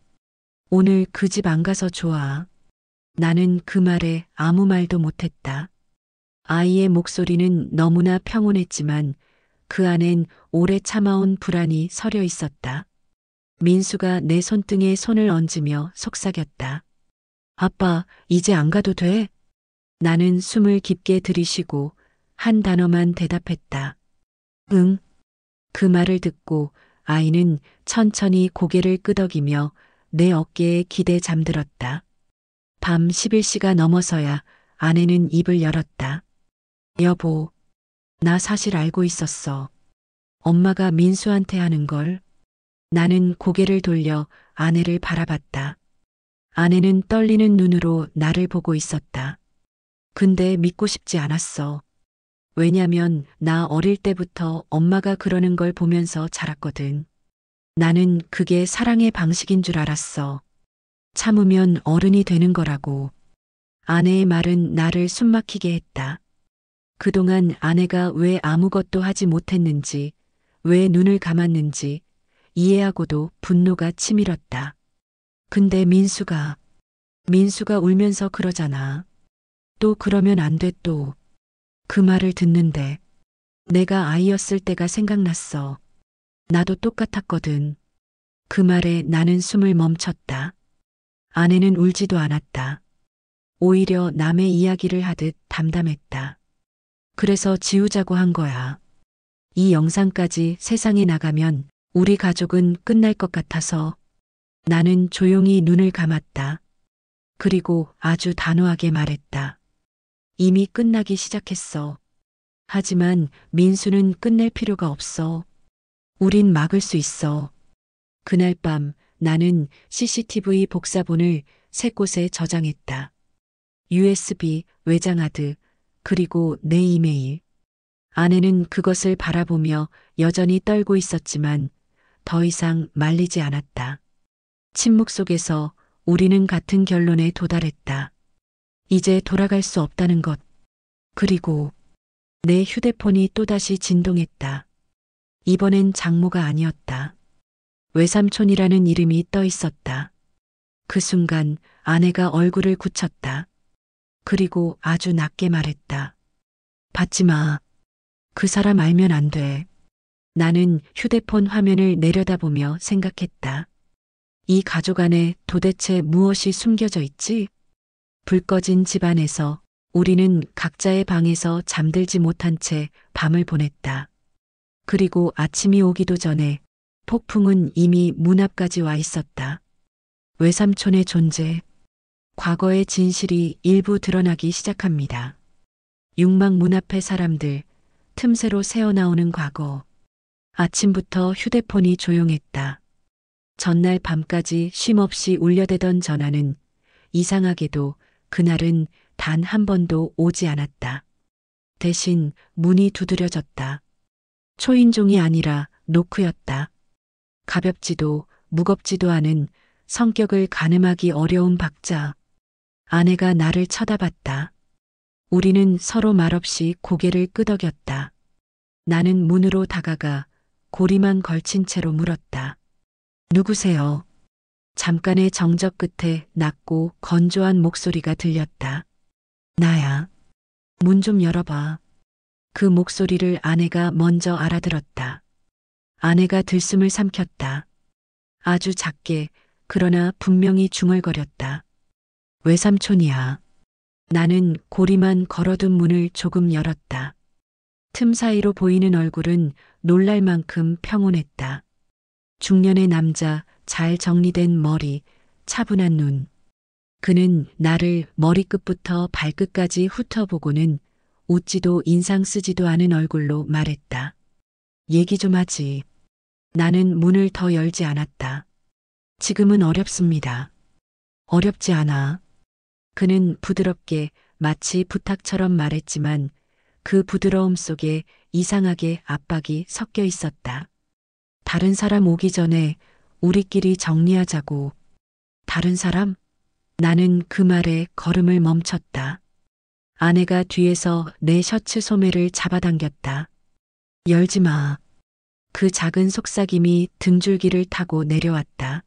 오늘 그 집 안 가서 좋아. 나는 그 말에 아무 말도 못했다. 아이의 목소리는 너무나 평온했지만 그 안엔 오래 참아온 불안이 서려 있었다. 민수가 내 손등에 손을 얹으며 속삭였다. 아빠, 이제 안 가도 돼? 나는 숨을 깊게 들이쉬고 한 단어만 대답했다. 응. 그 말을 듣고 아이는 천천히 고개를 끄덕이며 내 어깨에 기대 잠들었다. 밤 11시가 넘어서야 아내는 입을 열었다. 여보, 나 사실 알고 있었어. 엄마가 민수한테 하는 걸. 나는 고개를 돌려 아내를 바라봤다. 아내는 떨리는 눈으로 나를 보고 있었다. 근데 믿고 싶지 않았어. 왜냐면 나 어릴 때부터 엄마가 그러는 걸 보면서 자랐거든. 나는 그게 사랑의 방식인 줄 알았어. 참으면 어른이 되는 거라고. 아내의 말은 나를 숨막히게 했다. 그동안 아내가 왜 아무것도 하지 못했는지, 왜 눈을 감았는지 이해하고도 분노가 치밀었다. 근데 민수가 울면서 그러잖아. 또 그러면 안 돼 또. 그 말을 듣는데 내가 아이였을 때가 생각났어. 나도 똑같았거든. 그 말에 나는 숨을 멈췄다. 아내는 울지도 않았다. 오히려 남의 이야기를 하듯 담담했다. 그래서 지우자고 한 거야. 이 영상까지 세상에 나가면 우리 가족은 끝날 것 같아서. 나는 조용히 눈을 감았다. 그리고 아주 단호하게 말했다. 이미 끝나기 시작했어. 하지만 민수는 끝낼 필요가 없어. 우린 막을 수 있어. 그날 밤 나는 CCTV 복사본을 3곳에 저장했다. USB, 외장하드, 그리고 내 이메일. 아내는 그것을 바라보며 여전히 떨고 있었지만 더 이상 말리지 않았다. 침묵 속에서 우리는 같은 결론에 도달했다. 이제 돌아갈 수 없다는 것. 그리고 내 휴대폰이 또다시 진동했다. 이번엔 장모가 아니었다. 외삼촌이라는 이름이 떠 있었다. 그 순간 아내가 얼굴을 굳혔다. 그리고 아주 낮게 말했다. 받지 마. 그 사람 알면 안 돼. 나는 휴대폰 화면을 내려다보며 생각했다. 이 가족 안에 도대체 무엇이 숨겨져 있지? 불 꺼진 집안에서 우리는 각자의 방에서 잠들지 못한 채 밤을 보냈다. 그리고 아침이 오기도 전에 폭풍은 이미 문 앞까지 와 있었다. 외삼촌의 존재, 과거의 진실이 일부 드러나기 시작합니다. 육막 문 앞의 사람들, 틈새로 새어나오는 과거. 아침부터 휴대폰이 조용했다. 전날 밤까지 쉼없이 울려대던 전화는 이상하게도 그날은 단 한 번도 오지 않았다. 대신 문이 두드려졌다. 초인종이 아니라 노크였다. 가볍지도 무겁지도 않은 성격을 가늠하기 어려운 박자. 아내가 나를 쳐다봤다. 우리는 서로 말없이 고개를 끄덕였다. 나는 문으로 다가가 고리만 걸친 채로 물었다. 누구세요? 잠깐의 정적 끝에 낮고 건조한 목소리가 들렸다. 나야. 문 좀 열어봐. 그 목소리를 아내가 먼저 알아들었다. 아내가 들숨을 삼켰다. 아주 작게 그러나 분명히 중얼거렸다. 외삼촌이야. 나는 고리만 걸어둔 문을 조금 열었다. 틈 사이로 보이는 얼굴은 놀랄 만큼 평온했다. 중년의 남자, 잘 정리된 머리, 차분한 눈. 그는 나를 머리끝부터 발끝까지 훑어보고는 웃지도 인상 쓰지도 않은 얼굴로 말했다. 얘기 좀 하지. 나는 문을 더 열지 않았다. 지금은 어렵습니다. 어렵지 않아. 그는 부드럽게 마치 부탁처럼 말했지만 그 부드러움 속에 이상하게 압박이 섞여 있었다. 다른 사람 오기 전에 우리끼리 정리하자고. 다른 사람? 나는 그 말에 걸음을 멈췄다. 아내가 뒤에서 내 셔츠 소매를 잡아당겼다. 열지 마. 그 작은 속삭임이 등줄기를 타고 내려왔다.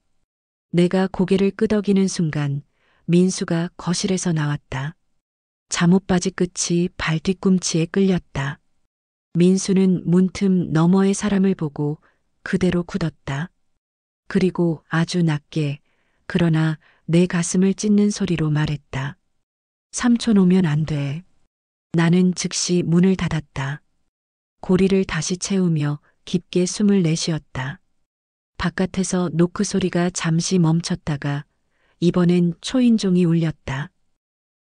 내가 고개를 끄덕이는 순간 민수가 거실에서 나왔다. 잠옷바지 끝이 발 뒤꿈치에 끌렸다. 민수는 문틈 너머의 사람을 보고 그대로 굳었다. 그리고 아주 낮게, 그러나 내 가슴을 찢는 소리로 말했다. 삼촌 오면 안 돼. 나는 즉시 문을 닫았다. 고리를 다시 채우며 깊게 숨을 내쉬었다. 바깥에서 노크 소리가 잠시 멈췄다가 이번엔 초인종이 울렸다.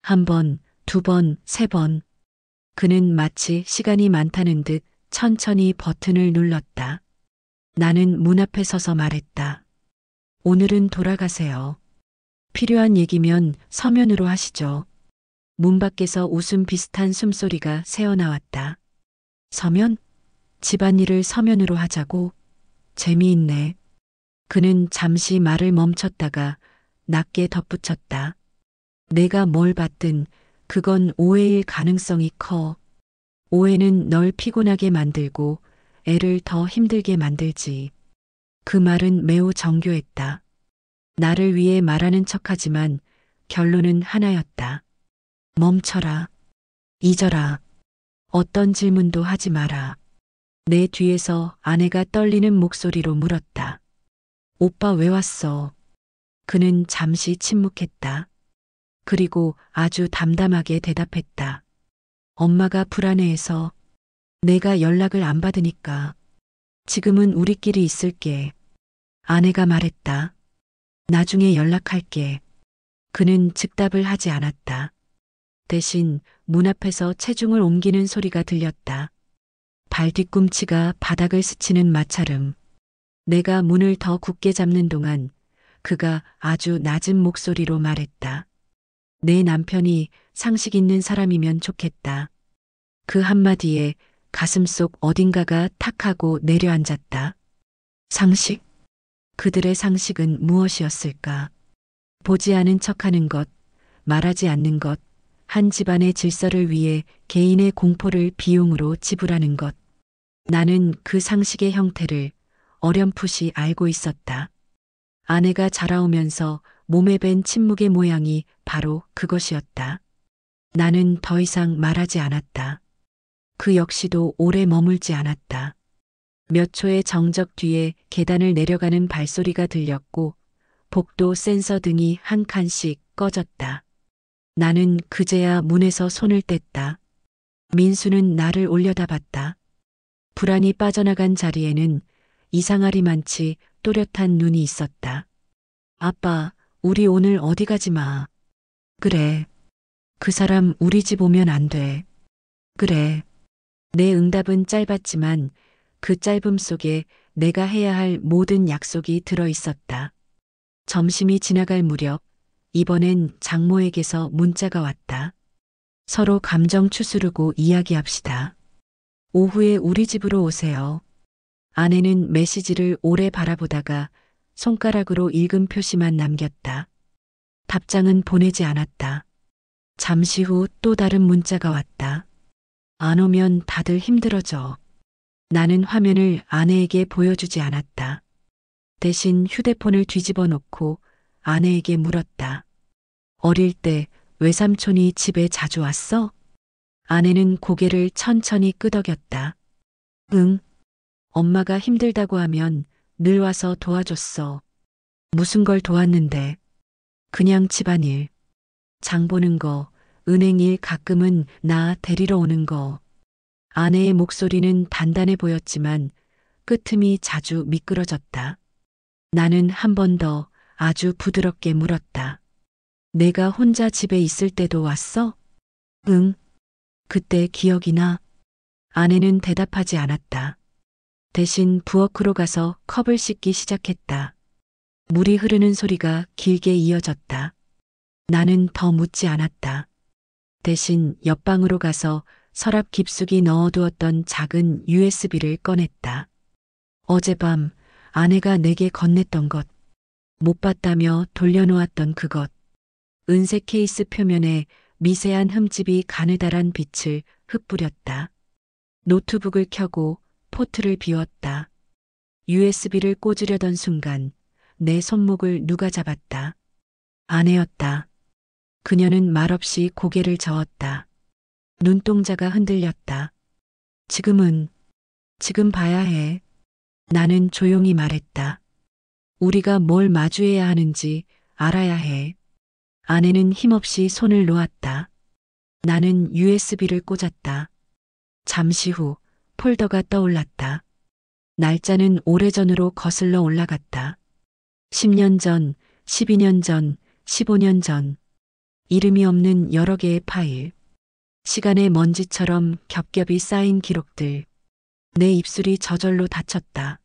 한 번, 두 번, 세 번. 그는 마치 시간이 많다는 듯 천천히 버튼을 눌렀다. 나는 문 앞에 서서 말했다. 오늘은 돌아가세요. 필요한 얘기면 서면으로 하시죠. 문 밖에서 웃음 비슷한 숨소리가 새어나왔다. 서면? 집안일을 서면으로 하자고? 재미있네. 그는 잠시 말을 멈췄다가 낮게 덧붙였다. 내가 뭘 받든 그건 오해일 가능성이 커. 오해는 널 피곤하게 만들고 애를 더 힘들게 만들지. 그 말은 매우 정교했다. 나를 위해 말하는 척하지만 결론은 하나였다. 멈춰라. 잊어라. 어떤 질문도 하지 마라. 내 뒤에서 아내가 떨리는 목소리로 물었다. 오빠 왜 왔어? 그는 잠시 침묵했다. 그리고 아주 담담하게 대답했다. 엄마가 불안해해서 내가 연락을 안 받으니까 지금은 우리끼리 있을게. 아내가 말했다. 나중에 연락할게. 그는 즉답을 하지 않았다. 대신 문 앞에서 체중을 옮기는 소리가 들렸다. 발 뒤꿈치가 바닥을 스치는 마찰음. 내가 문을 더 굳게 잡는 동안 그가 아주 낮은 목소리로 말했다. 내 남편이 상식 있는 사람이면 좋겠다. 그 한마디에 가슴속 어딘가가 탁 하고 내려앉았다. 상식? 그들의 상식은 무엇이었을까? 보지 않은 척하는 것, 말하지 않는 것, 한 집안의 질서를 위해 개인의 공포를 비용으로 지불하는 것. 나는 그 상식의 형태를 어렴풋이 알고 있었다. 아내가 자라오면서 몸에 밴 침묵의 모양이 바로 그것이었다. 나는 더 이상 말하지 않았다. 그 역시도 오래 머물지 않았다. 몇 초의 정적 뒤에 계단을 내려가는 발소리가 들렸고 복도 센서 등이 한 칸씩 꺼졌다. 나는 그제야 문에서 손을 뗐다. 민수는 나를 올려다봤다. 불안이 빠져나간 자리에는 이상하리만치 또렷한 눈이 있었다. 아빠, 우리 오늘 어디 가지 마. 그래. 그 사람 우리 집 오면 안 돼. 그래. 내 응답은 짧았지만 그 짧음 속에 내가 해야 할 모든 약속이 들어 있었다. 점심이 지나갈 무렵 이번엔 장모에게서 문자가 왔다. 서로 감정 추스르고 이야기합시다. 오후에 우리 집으로 오세요. 아내는 메시지를 오래 바라보다가 손가락으로 읽은 표시만 남겼다. 답장은 보내지 않았다. 잠시 후 또 다른 문자가 왔다. 안 오면 다들 힘들어져. 나는 화면을 아내에게 보여주지 않았다. 대신 휴대폰을 뒤집어 놓고 아내에게 물었다. 어릴 때 외삼촌이 집에 자주 왔어? 아내는 고개를 천천히 끄덕였다. 응. 엄마가 힘들다고 하면 늘 와서 도와줬어. 무슨 걸 도왔는데. 그냥 집안일. 장 보는 거, 은행일 가끔은 나 데리러 오는 거. 아내의 목소리는 단단해 보였지만 끄틈이 자주 미끄러졌다. 나는 한 번 더 아주 부드럽게 물었다. 내가 혼자 집에 있을 때도 왔어? 응. 그때 기억이 나? 아내는 대답하지 않았다. 대신 부엌으로 가서 컵을 씻기 시작했다. 물이 흐르는 소리가 길게 이어졌다. 나는 더 묻지 않았다. 대신 옆방으로 가서 서랍 깊숙이 넣어두었던 작은 USB를 꺼냈다. 어젯밤 아내가 내게 건넸던 것, 못 봤다며 돌려놓았던 그것, 은색 케이스 표면에 미세한 흠집이 가느다란 빛을 흩뿌렸다. 노트북을 켜고 포트를 비웠다. USB를 꽂으려던 순간 내 손목을 누가 잡았다. 아내였다. 그녀는 말없이 고개를 저었다. 눈동자가 흔들렸다. 지금 봐야 해. 나는 조용히 말했다. 우리가 뭘 마주해야 하는지 알아야 해. 아내는 힘없이 손을 놓았다. 나는 USB를 꽂았다. 잠시 후 폴더가 떠올랐다. 날짜는 오래전으로 거슬러 올라갔다. 10년 전, 12년 전, 15년 전. 이름이 없는 여러 개의 파일. 시간의 먼지처럼 겹겹이 쌓인 기록들. 내 입술이 저절로 닫혔다.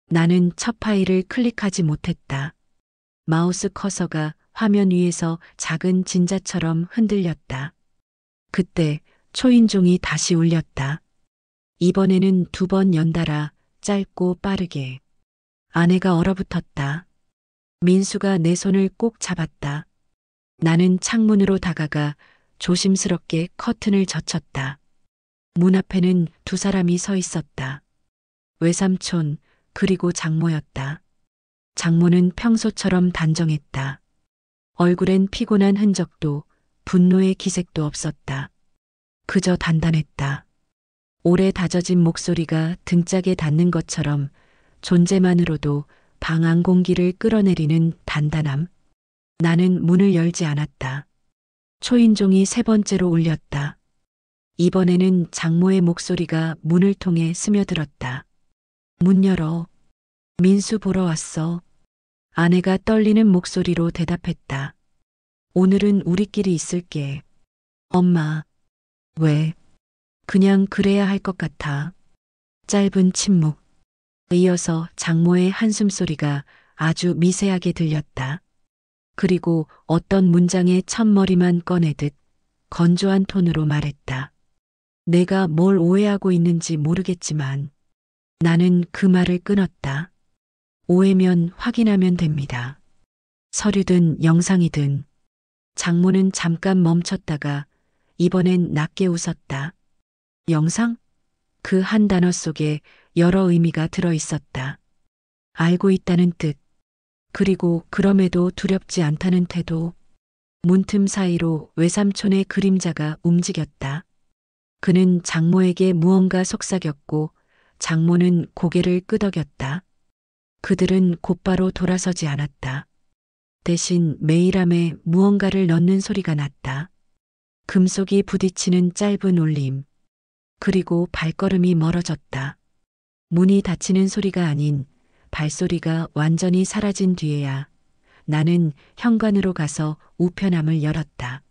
나는 첫 파일을 클릭하지 못했다. 마우스 커서가 화면 위에서 작은 진자처럼 흔들렸다. 그때 초인종이 다시 울렸다. 이번에는 2번 연달아 짧고 빠르게. 아내가 얼어붙었다. 민수가 내 손을 꼭 잡았다. 나는 창문으로 다가가 조심스럽게 커튼을 젖혔다. 문 앞에는 2사람이 서 있었다. 외삼촌, 그리고 장모였다. 장모는 평소처럼 단정했다. 얼굴엔 피곤한 흔적도 분노의 기색도 없었다. 그저 단단했다. 오래 다져진 목소리가 등짝에 닿는 것처럼 존재만으로도 방 안 공기를 끌어내리는 단단함. 나는 문을 열지 않았다. 초인종이 3번째로 울렸다. 이번에는 장모의 목소리가 문을 통해 스며들었다. 문 열어. 민수 보러 왔어. 아내가 떨리는 목소리로 대답했다. 오늘은 우리끼리 있을게. 엄마. 왜? 그냥 그래야 할 것 같아. 짧은 침묵. 이어서 장모의 한숨소리가 아주 미세하게 들렸다. 그리고 어떤 문장의 첫머리만 꺼내듯 건조한 톤으로 말했다. 내가 뭘 오해하고 있는지 모르겠지만 나는 그 말을 끊었다. 오해면 확인하면 됩니다. 서류든 영상이든. 장모는 잠깐 멈췄다가 이번엔 낮게 웃었다. 영상? 그 한 단어 속에 여러 의미가 들어 있었다. 알고 있다는 뜻. 그리고 그럼에도 두렵지 않다는 태도. 문틈 사이로 외삼촌의 그림자가 움직였다. 그는 장모에게 무언가 속삭였고 장모는 고개를 끄덕였다. 그들은 곧바로 돌아서지 않았다. 대신 메일함에 무언가를 넣는 소리가 났다. 금속이 부딪히는 짧은 울림. 그리고 발걸음이 멀어졌다. 문이 닫히는 소리가 아닌 발소리가 완전히 사라진 뒤에야 나는 현관으로 가서 우편함을 열었다.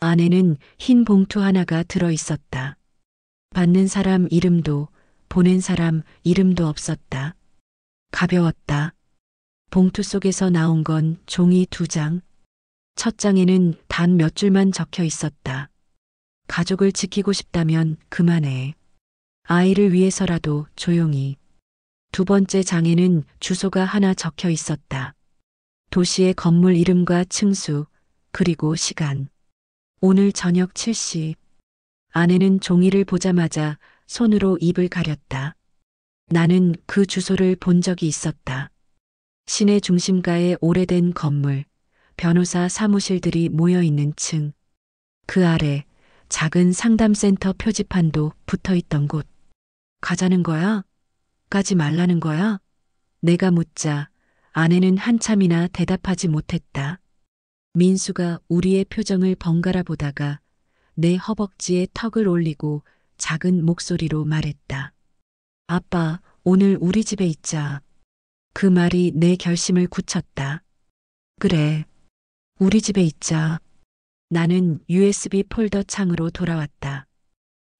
안에는 흰 봉투 하나가 들어 있었다. 받는 사람 이름도 보낸 사람 이름도 없었다. 가벼웠다. 봉투 속에서 나온 건 종이 2장. 첫 장에는 단 몇 줄만 적혀 있었다. 가족을 지키고 싶다면 그만해. 아이를 위해서라도 조용히. 2번째 장에는 주소가 하나 적혀 있었다. 도시의 건물 이름과 층수, 그리고 시간. 오늘 저녁 7시. 아내는 종이를 보자마자 손으로 입을 가렸다. 나는 그 주소를 본 적이 있었다. 시내 중심가의 오래된 건물, 변호사 사무실들이 모여 있는 층. 그 아래 작은 상담센터 표지판도 붙어 있던 곳. 가자는 거야? 가지 말라는 거야? 내가 묻자 아내는 한참이나 대답하지 못했다. 민수가 우리의 표정을 번갈아 보다가 내 허벅지에 턱을 올리고 작은 목소리로 말했다. 아빠, 오늘 우리 집에 있자. 그 말이 내 결심을 굳혔다. 그래, 우리 집에 있자. 나는 USB 폴더 창으로 돌아왔다.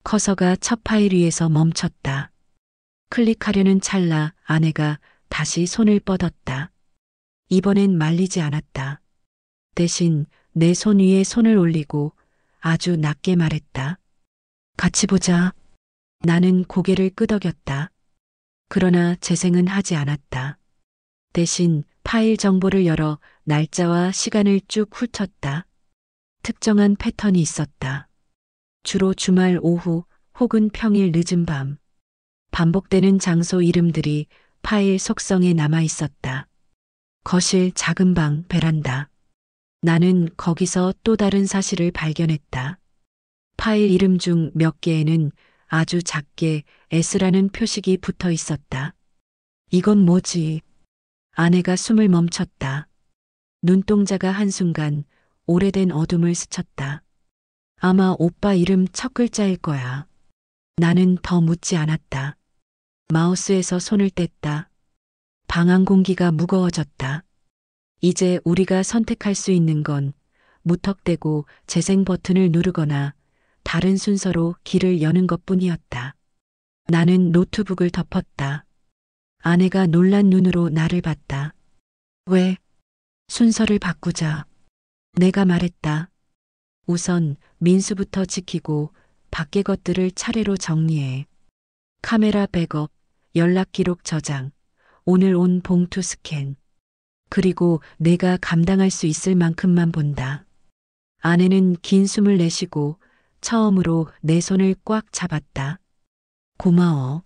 커서가 첫 파일 위에서 멈췄다. 클릭하려는 찰나 아내가 다시 손을 뻗었다. 이번엔 말리지 않았다. 대신 내 손 위에 손을 올리고 아주 낮게 말했다. 같이 보자. 나는 고개를 끄덕였다. 그러나 재생은 하지 않았다. 대신 파일 정보를 열어 날짜와 시간을 쭉 훑었다. 특정한 패턴이 있었다. 주로 주말 오후 혹은 평일 늦은 밤. 반복되는 장소 이름들이 파일 속성에 남아 있었다. 거실, 작은 방, 베란다. 나는 거기서 또 다른 사실을 발견했다. 파일 이름 중 몇 개에는 아주 작게 S라는 표식이 붙어 있었다. 이건 뭐지? 아내가 숨을 멈췄다. 눈동자가 한순간 오래된 어둠을 스쳤다. 아마 오빠 이름 첫 글자일 거야. 나는 더 묻지 않았다. 마우스에서 손을 뗐다. 방 안 공기가 무거워졌다. 이제 우리가 선택할 수 있는 건 무턱대고 재생 버튼을 누르거나 다른 순서로 길을 여는 것뿐이었다. 나는 노트북을 덮었다. 아내가 놀란 눈으로 나를 봤다. 왜? 순서를 바꾸자. 내가 말했다. 우선 민수부터 지키고 밖의 것들을 차례로 정리해. 카메라 백업, 연락 기록 저장, 오늘 온 봉투 스캔. 그리고 내가 감당할 수 있을 만큼만 본다. 아내는 긴 숨을 내쉬고 처음으로 내 손을 꽉 잡았다. 고마워.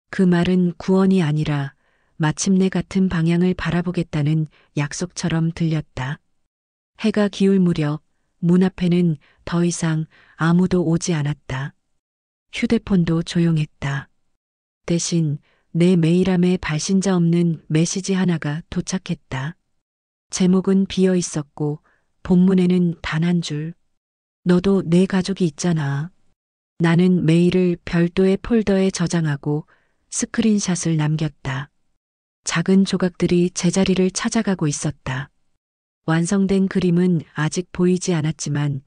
그 말은 구원이 아니라 마침내 같은 방향을 바라보겠다는 약속처럼 들렸다. 해가 기울 무렵 문 앞에는 더 이상 아무도 오지 않았다. 휴대폰도 조용했다. 대신 내 메일함에 발신자 없는 메시지 하나가 도착했다. 제목은 비어 있었고 본문에는 단 한 줄. 너도 내 가족이 있잖아. 나는 메일을 별도의 폴더에 저장하고 스크린샷을 남겼다. 작은 조각들이 제자리를 찾아가고 있었다. 완성된 그림은 아직 보이지 않았지만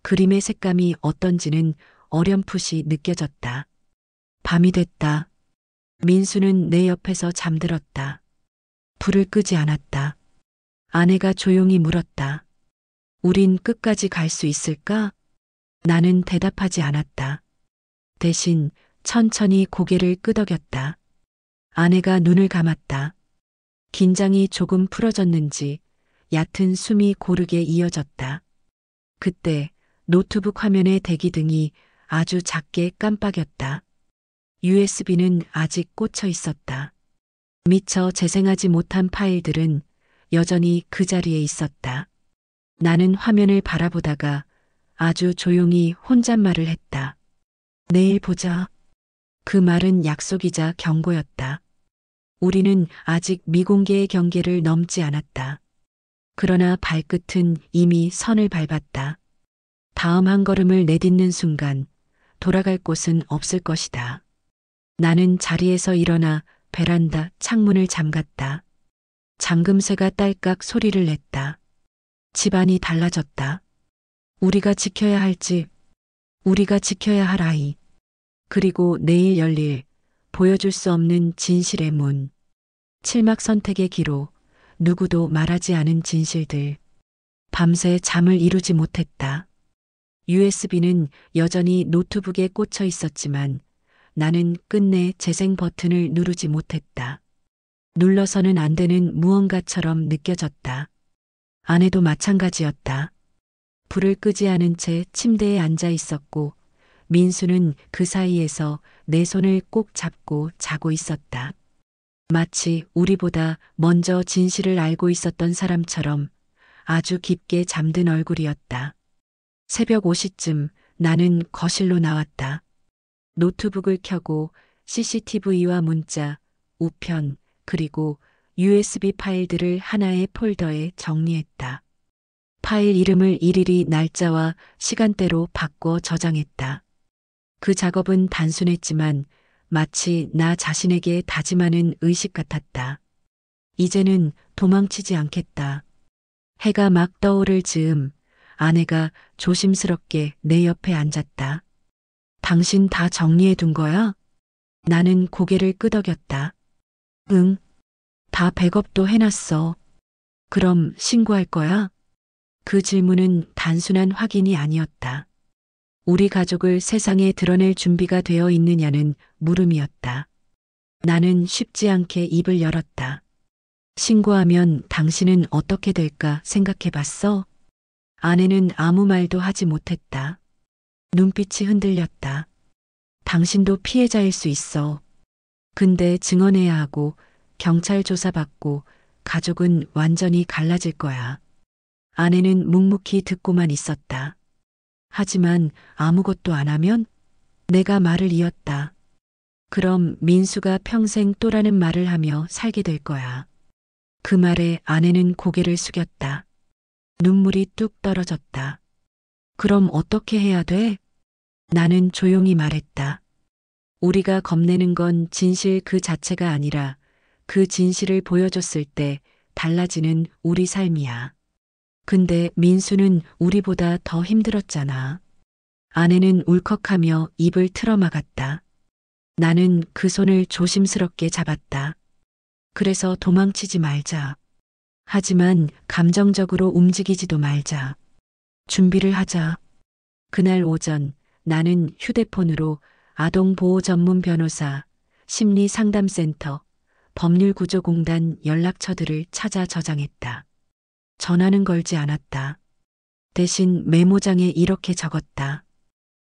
그림의 색감이 어떤지는 어렴풋이 느껴졌다. 밤이 됐다. 민수는 내 옆에서 잠들었다. 불을 끄지 않았다. 아내가 조용히 물었다. 우린 끝까지 갈 수 있을까? 나는 대답하지 않았다. 대신 천천히 고개를 끄덕였다. 아내가 눈을 감았다. 긴장이 조금 풀어졌는지 얕은 숨이 고르게 이어졌다. 그때 노트북 화면의 대기등이 아주 작게 깜빡였다. USB는 아직 꽂혀 있었다. 미처 재생하지 못한 파일들은 여전히 그 자리에 있었다. 나는 화면을 바라보다가 아주 조용히 혼잣말을 했다. 내일 보자. 그 말은 약속이자 경고였다. 우리는 아직 미공개의 경계를 넘지 않았다. 그러나 발끝은 이미 선을 밟았다. 다음 한 걸음을 내딛는 순간 돌아갈 곳은 없을 것이다. 나는 자리에서 일어나 베란다 창문을 잠갔다. 잠금쇠가 딸깍 소리를 냈다. 집안이 달라졌다. 우리가 지켜야 할 집, 우리가 지켜야 할 아이, 그리고 내일 열릴 보여줄 수 없는 진실의 문. 칠막 선택의 기로, 누구도 말하지 않은 진실들. 밤새 잠을 이루지 못했다. USB는 여전히 노트북에 꽂혀 있었지만 나는 끝내 재생 버튼을 누르지 못했다. 눌러서는 안 되는 무언가처럼 느껴졌다. 아내도 마찬가지였다. 불을 끄지 않은 채 침대에 앉아 있었고 민수는 그 사이에서 내 손을 꼭 잡고 자고 있었다. 마치 우리보다 먼저 진실을 알고 있었던 사람처럼 아주 깊게 잠든 얼굴이었다. 새벽 5시쯤 나는 거실로 나왔다. 노트북을 켜고 CCTV와 문자, 우편, 그리고 USB 파일들을 하나의 폴더에 정리했다. 파일 이름을 일일이 날짜와 시간대로 바꿔 저장했다. 그 작업은 단순했지만 마치 나 자신에게 다짐하는 의식 같았다. 이제는 도망치지 않겠다. 해가 막 떠오를 즈음 아내가 조심스럽게 내 옆에 앉았다. 당신 다 정리해 둔 거야? 나는 고개를 끄덕였다. 응, 다 백업도 해놨어. 그럼 신고할 거야? 그 질문은 단순한 확인이 아니었다. 우리 가족을 세상에 드러낼 준비가 되어 있느냐는 물음이었다. 나는 쉽지 않게 입을 열었다. 신고하면 당신은 어떻게 될까 생각해 봤어? 아내는 아무 말도 하지 못했다. 눈빛이 흔들렸다. 당신도 피해자일 수 있어. 근데 증언해야 하고 경찰 조사받고 가족은 완전히 갈라질 거야. 아내는 묵묵히 듣고만 있었다. 하지만 아무것도 안 하면 내가 말을 이었다. 그럼 민수가 평생 또라는 말을 하며 살게 될 거야. 그 말에 아내는 고개를 숙였다. 눈물이 뚝 떨어졌다. 그럼 어떻게 해야 돼? 나는 조용히 말했다. 우리가 겁내는 건 진실 그 자체가 아니라 그 진실을 보여줬을 때 달라지는 우리 삶이야. 근데 민수는 우리보다 더 힘들었잖아. 아내는 울컥하며 입을 틀어막았다. 나는 그 손을 조심스럽게 잡았다. 그래서 도망치지 말자. 하지만 감정적으로 움직이지도 말자. 준비를 하자. 그날 오전 나는 휴대폰으로 아동보호 전문 변호사, 심리상담센터, 법률구조공단 연락처들을 찾아 저장했다. 전화는 걸지 않았다. 대신 메모장에 이렇게 적었다.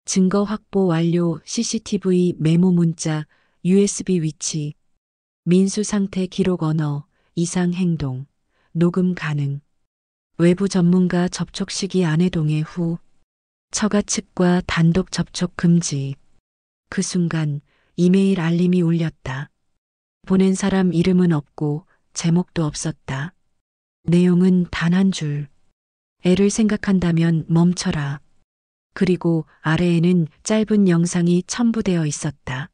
증거 확보 완료 CCTV 메모 문자 USB 위치 민수 상태 기록 언어 이상 행동 녹음 가능 외부 전문가 접촉 시기 아내 동의 후 처가 측과 단독 접촉 금지. 그 순간 이메일 알림이 울렸다. 보낸 사람 이름은 없고 제목도 없었다. 내용은 단 한 줄. 애를 생각한다면 멈춰라. 그리고 아래에는 짧은 영상이 첨부되어 있었다.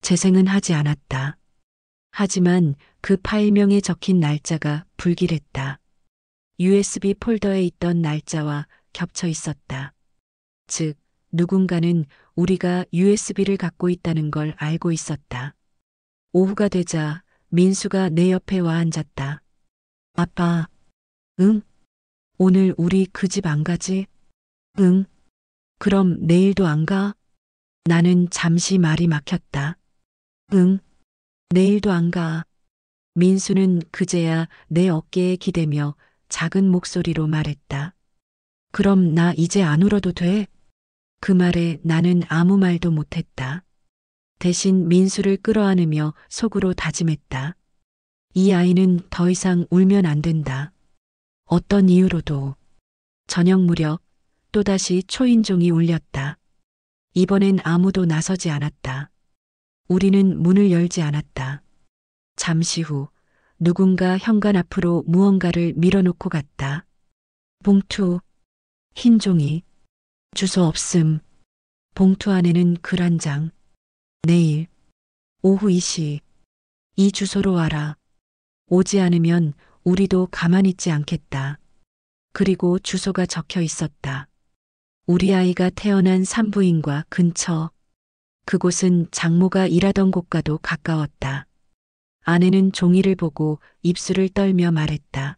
재생은 하지 않았다. 하지만 그 파일명에 적힌 날짜가 불길했다. USB 폴더에 있던 날짜와 겹쳐 있었다. 즉, 누군가는 우리가 USB를 갖고 있다는 걸 알고 있었다. 오후가 되자 민수가 내 옆에 와 앉았다. 아빠, 응? 오늘 우리 그 집 안 가지? 응. 그럼 내일도 안 가? 나는 잠시 말이 막혔다. 응. 내일도 안 가. 민수는 그제야 내 어깨에 기대며 작은 목소리로 말했다. 그럼 나 이제 안 울어도 돼? 그 말에 나는 아무 말도 못했다. 대신 민수를 끌어안으며 속으로 다짐했다. 이 아이는 더 이상 울면 안 된다. 어떤 이유로도. 저녁 무렵 또다시 초인종이 울렸다. 이번엔 아무도 나서지 않았다. 우리는 문을 열지 않았다. 잠시 후 누군가 현관 앞으로 무언가를 밀어놓고 갔다. 봉투, 흰 종이, 주소 없음. 봉투 안에는 글 한 장. 내일, 오후 2시, 이 주소로 와라. 오지 않으면 우리도 가만히 있지 않겠다. 그리고 주소가 적혀 있었다. 우리 아이가 태어난 산부인과 근처. 그곳은 장모가 일하던 곳과도 가까웠다. 아내는 종이를 보고 입술을 떨며 말했다.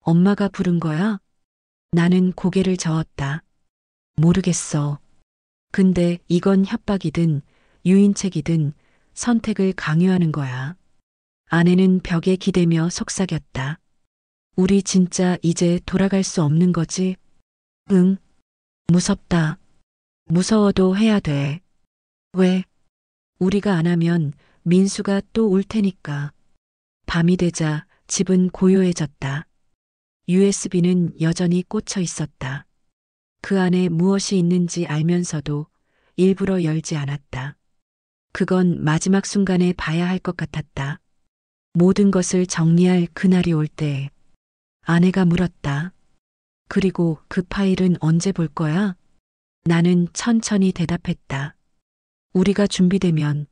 엄마가 부른 거야? 나는 고개를 저었다. 모르겠어. 근데 이건 협박이든 유인책이든 선택을 강요하는 거야. 아내는 벽에 기대며 속삭였다. 우리 진짜 이제 돌아갈 수 없는 거지? 응. 무섭다. 무서워도 해야 돼. 왜? 우리가 안 하면 민수가 또 올 테니까. 밤이 되자 집은 고요해졌다. USB는 여전히 꽂혀 있었다. 그 안에 무엇이 있는지 알면서도 일부러 열지 않았다. 그건 마지막 순간에 봐야 할 것 같았다. 모든 것을 정리할 그날이 올 때 아내가 물었다. 그리고 그 파일은 언제 볼 거야? 나는 천천히 대답했다. 우리가 준비되면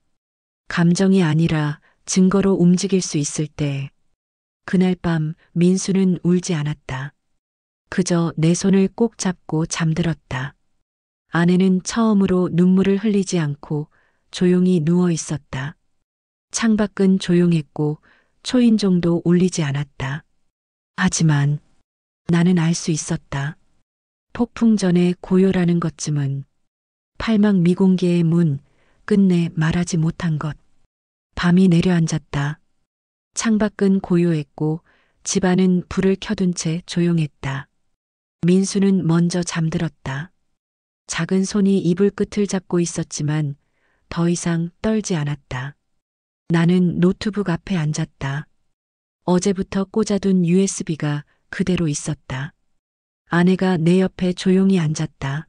감정이 아니라 증거로 움직일 수 있을 때. 그날 밤 민수는 울지 않았다. 그저 내 손을 꼭 잡고 잠들었다. 아내는 처음으로 눈물을 흘리지 않고 조용히 누워 있었다. 창밖은 조용했고 초인종도 울리지 않았다. 하지만 나는 알 수 있었다. 폭풍 전의 고요라는 것쯤은 팔막 미공개의 문, 끝내 말하지 못한 것. 밤이 내려앉았다. 창밖은 고요했고 집안은 불을 켜둔 채 조용했다. 민수는 먼저 잠들었다. 작은 손이 이불 끝을 잡고 있었지만 더 이상 떨지 않았다. 나는 노트북 앞에 앉았다. 어제부터 꽂아둔 USB가 그대로 있었다. 아내가 내 옆에 조용히 앉았다.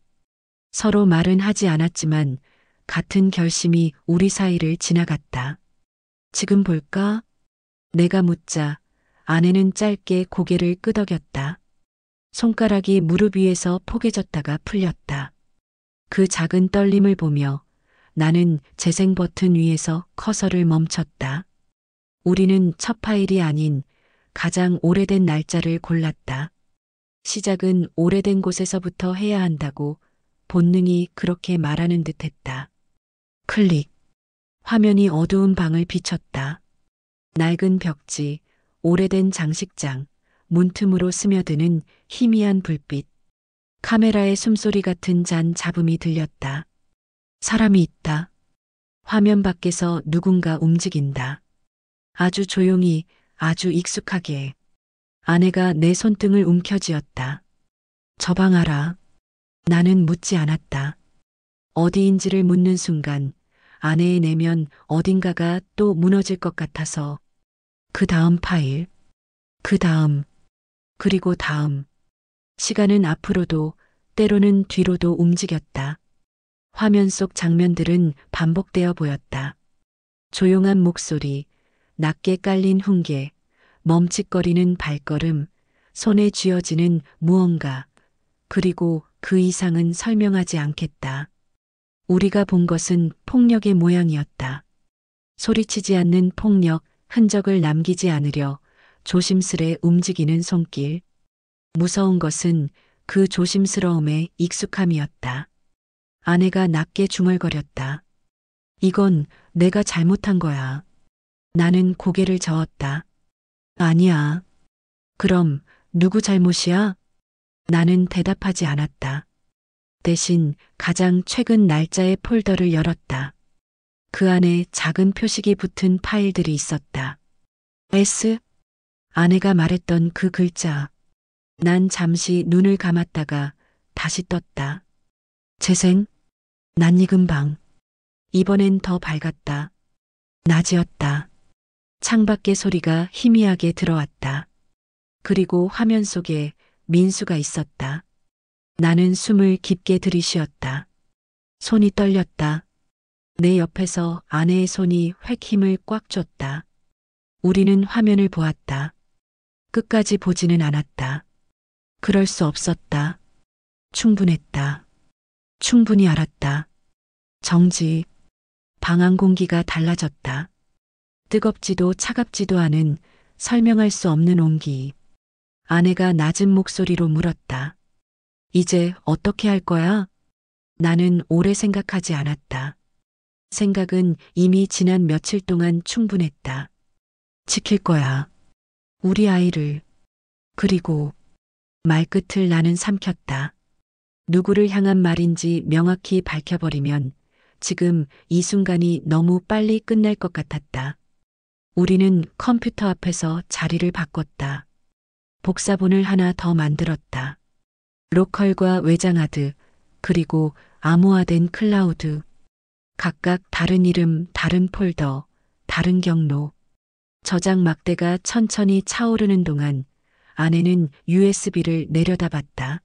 서로 말은 하지 않았지만 같은 결심이 우리 사이를 지나갔다. 지금 볼까? 내가 묻자 아내는 짧게 고개를 끄덕였다. 손가락이 무릎 위에서 포개졌다가 풀렸다. 그 작은 떨림을 보며 나는 재생 버튼 위에서 커서를 멈췄다. 우리는 첫 파일이 아닌 가장 오래된 날짜를 골랐다. 시작은 오래된 곳에서부터 해야 한다고 본능이 그렇게 말하는 듯 했다. 클릭. 화면이 어두운 방을 비췄다. 낡은 벽지, 오래된 장식장, 문틈으로 스며드는 희미한 불빛. 카메라의 숨소리 같은 잔 잡음이 들렸다. 사람이 있다. 화면 밖에서 누군가 움직인다. 아주 조용히, 아주 익숙하게. 아내가 내 손등을 움켜쥐었다. 저 방 알아. 나는 묻지 않았다. 어디인지를 묻는 순간 아내의 내면 어딘가가 또 무너질 것 같아서 그 다음 파일, 그 다음, 그리고 다음. 시간은 앞으로도 때로는 뒤로도 움직였다. 화면 속 장면들은 반복되어 보였다. 조용한 목소리, 낮게 깔린 훈계, 멈칫거리는 발걸음, 손에 쥐어지는 무언가, 그리고 그 이상은 설명하지 않겠다. 우리가 본 것은 폭력의 모양이었다. 소리치지 않는 폭력, 흔적을 남기지 않으려 조심스레 움직이는 손길. 무서운 것은 그 조심스러움에 익숙함이었다. 아내가 낮게 중얼거렸다. 이건 내가 잘못한 거야. 나는 고개를 저었다. 아니야. 그럼 누구 잘못이야? 나는 대답하지 않았다. 대신 가장 최근 날짜의 폴더를 열었다. 그 안에 작은 표식이 붙은 파일들이 있었다. S? 아내가 말했던 그 글자. 난 잠시 눈을 감았다가 다시 떴다. 재생? 낯익은 방. 이번엔 더 밝았다. 낮이었다. 창밖의 소리가 희미하게 들어왔다. 그리고 화면 속에 민수가 있었다. 나는 숨을 깊게 들이쉬었다. 손이 떨렸다. 내 옆에서 아내의 손이 획 힘을 꽉 줬다. 우리는 화면을 보았다. 끝까지 보지는 않았다. 그럴 수 없었다. 충분했다. 충분히 알았다. 정지. 방 안 공기가 달라졌다. 뜨겁지도 차갑지도 않은 설명할 수 없는 온기. 아내가 낮은 목소리로 물었다. 이제 어떻게 할 거야? 나는 오래 생각하지 않았다. 생각은 이미 지난 며칠 동안 충분했다. 지킬 거야. 우리 아이를. 그리고 말끝을 나는 삼켰다. 누구를 향한 말인지 명확히 밝혀버리면 지금 이 순간이 너무 빨리 끝날 것 같았다. 우리는 컴퓨터 앞에서 자리를 바꿨다. 복사본을 하나 더 만들었다. 로컬과 외장하드, 그리고 암호화된 클라우드. 각각 다른 이름, 다른 폴더, 다른 경로. 저장 막대가 천천히 차오르는 동안 아내는 USB를 내려다봤다.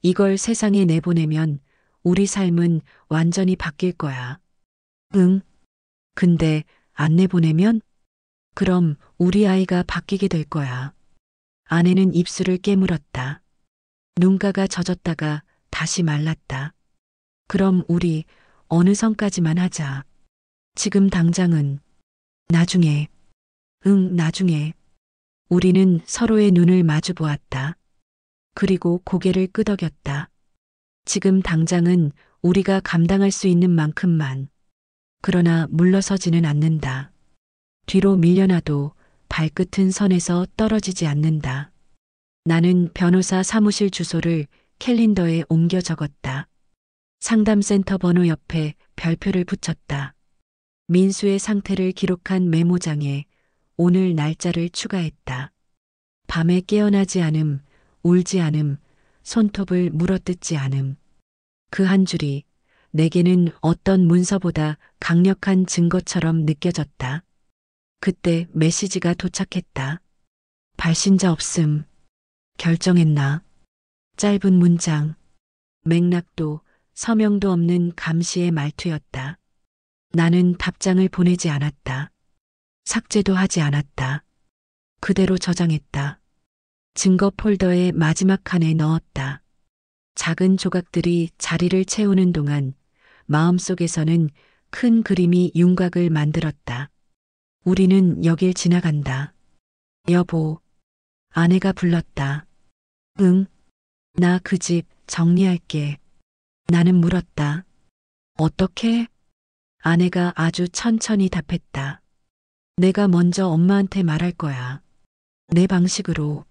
이걸 세상에 내보내면 우리 삶은 완전히 바뀔 거야. 응. 근데 안 내보내면? 그럼 우리 아이가 바뀌게 될 거야. 아내는 입술을 깨물었다. 눈가가 젖었다가 다시 말랐다. 그럼 우리 어느 선까지만 하자. 지금 당장은. 나중에. 응, 나중에. 우리는 서로의 눈을 마주 보았다. 그리고 고개를 끄덕였다. 지금 당장은 우리가 감당할 수 있는 만큼만. 그러나 물러서지는 않는다. 뒤로 밀려나도 발끝은 선에서 떨어지지 않는다. 나는 변호사 사무실 주소를 캘린더에 옮겨 적었다. 상담센터 번호 옆에 별표를 붙였다. 민수의 상태를 기록한 메모장에 오늘 날짜를 추가했다. 밤에 깨어나지 않음, 울지 않음, 손톱을 물어뜯지 않음. 그 한 줄이 내게는 어떤 문서보다 강력한 증거처럼 느껴졌다. 그때 메시지가 도착했다. 발신자 없음. 결정했나? 짧은 문장, 맥락도 서명도 없는 감시의 말투였다. 나는 답장을 보내지 않았다. 삭제도 하지 않았다. 그대로 저장했다. 증거 폴더의 마지막 칸에 넣었다. 작은 조각들이 자리를 채우는 동안 마음속에서는 큰 그림이 윤곽을 만들었다. 우리는 여길 지나간다. 여보, 아내가 불렀다. 응, 나 그 집 정리할게. 나는 물었다. 어떻게? 아내가 아주 천천히 답했다. 내가 먼저 엄마한테 말할 거야. 내 방식으로.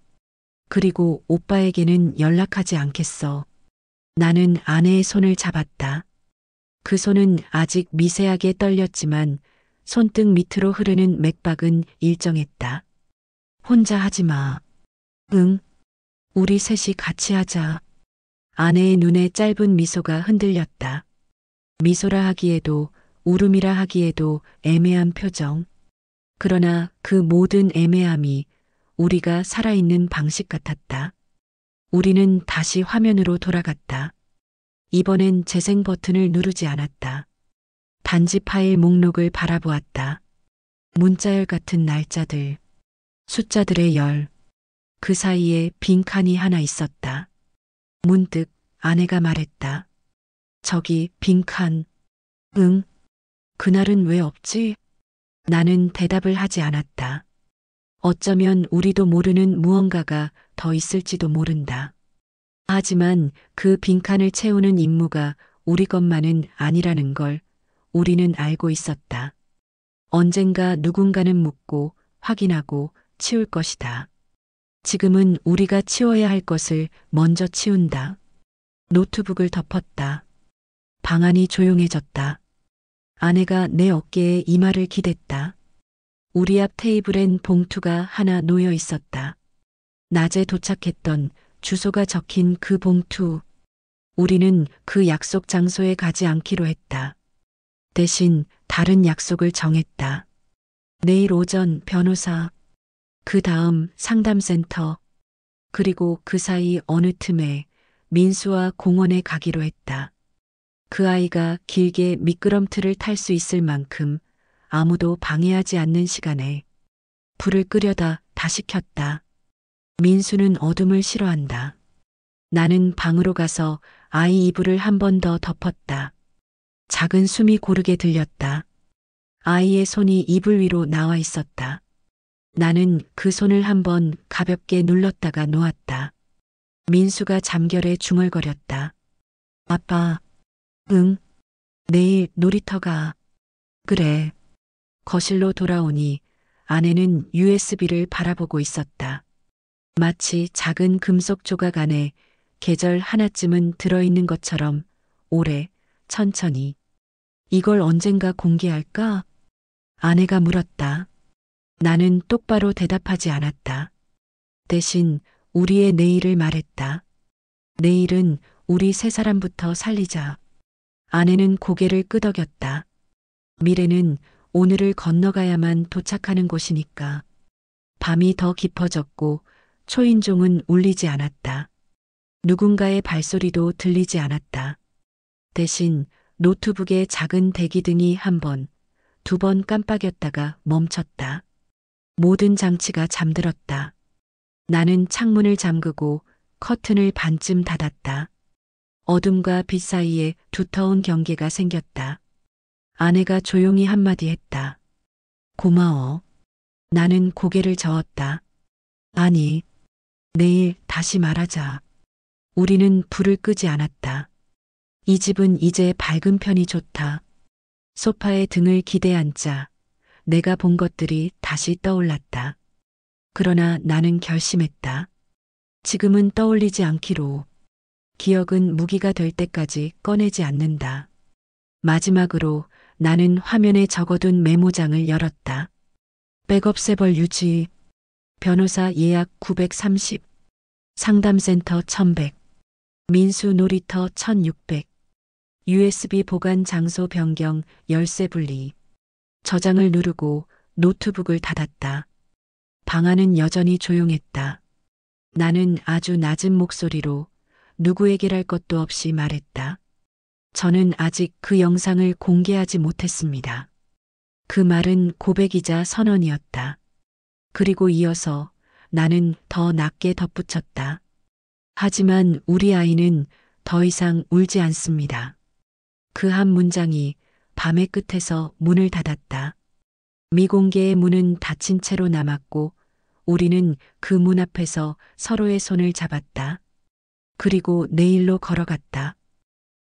그리고 오빠에게는 연락하지 않겠어. 나는 아내의 손을 잡았다. 그 손은 아직 미세하게 떨렸지만 손등 밑으로 흐르는 맥박은 일정했다. 혼자 하지 마. 응, 우리 셋이 같이 하자. 아내의 눈에 짧은 미소가 흔들렸다. 미소라 하기에도 울음이라 하기에도 애매한 표정. 그러나 그 모든 애매함이 우리가 살아있는 방식 같았다. 우리는 다시 화면으로 돌아갔다. 이번엔 재생 버튼을 누르지 않았다. 단지 파일 목록을 바라보았다. 문자열 같은 날짜들, 숫자들의 열, 그 사이에 빈칸이 하나 있었다. 문득 아내가 말했다. 저기 빈칸. 응, 그날은 왜 없지? 나는 대답을 하지 않았다. 어쩌면 우리도 모르는 무언가가 더 있을지도 모른다. 하지만 그 빈칸을 채우는 임무가 우리 것만은 아니라는 걸 우리는 알고 있었다. 언젠가 누군가는 묻고 확인하고 치울 것이다. 지금은 우리가 치워야 할 것을 먼저 치운다. 노트북을 덮었다. 방 안이 조용해졌다. 아내가 내 어깨에 이마를 기댔다. 우리 앞 테이블엔 봉투가 하나 놓여 있었다. 낮에 도착했던 주소가 적힌 그 봉투. 우리는 그 약속 장소에 가지 않기로 했다. 대신 다른 약속을 정했다. 내일 오전 변호사, 그 다음 상담센터, 그리고 그 사이 어느 틈에 민수와 공원에 가기로 했다. 그 아이가 길게 미끄럼틀을 탈 수 있을 만큼 아무도 방해하지 않는 시간에 불을 끄려다 다시 켰다. 민수는 어둠을 싫어한다. 나는 방으로 가서 아이 이불을 한 번 더 덮었다. 작은 숨이 고르게 들렸다. 아이의 손이 이불 위로 나와 있었다. 나는 그 손을 한 번 가볍게 눌렀다가 놓았다. 민수가 잠결에 중얼거렸다. 아빠, 응, 내일 놀이터 가. 그래. 거실로 돌아오니 아내는 USB를 바라보고 있었다. 마치 작은 금속 조각 안에 계절 하나쯤은 들어있는 것처럼 오래, 천천히. 이걸 언젠가 공개할까? 아내가 물었다. 나는 똑바로 대답하지 않았다. 대신 우리의 내일을 말했다. 내일은 우리 세 사람부터 살리자. 아내는 고개를 끄덕였다. 미래는 오늘을 건너가야만 도착하는 곳이니까. 밤이 더 깊어졌고 초인종은 울리지 않았다. 누군가의 발소리도 들리지 않았다. 대신 노트북의 작은 대기등이 한 번, 두 번 깜빡였다가 멈췄다. 모든 장치가 잠들었다. 나는 창문을 잠그고 커튼을 반쯤 닫았다. 어둠과 빛 사이에 두터운 경계가 생겼다. 아내가 조용히 한마디 했다. 고마워. 나는 고개를 저었다. 아니, 내일 다시 말하자. 우리는 불을 끄지 않았다. 이 집은 이제 밝은 편이 좋다. 소파에 등을 기대앉자 내가 본 것들이 다시 떠올랐다. 그러나 나는 결심했다. 지금은 떠올리지 않기로. 기억은 무기가 될 때까지 꺼내지 않는다. 마지막으로 나는 화면에 적어둔 메모장을 열었다. 백업 세벌 유지, 변호사 예약 930, 상담센터 1100, 민수 놀이터 1600, USB 보관 장소 변경 열쇠 분리. 저장을 누르고 노트북을 닫았다. 방 안은 여전히 조용했다. 나는 아주 낮은 목소리로 누구에게랄 것도 없이 말했다. 저는 아직 그 영상을 공개하지 못했습니다. 그 말은 고백이자 선언이었다. 그리고 이어서 나는 더 낮게 덧붙였다. 하지만 우리 아이는 더 이상 울지 않습니다. 그 한 문장이 밤의 끝에서 문을 닫았다. 미공개의 문은 닫힌 채로 남았고 우리는 그 문 앞에서 서로의 손을 잡았다. 그리고 내일로 걸어갔다.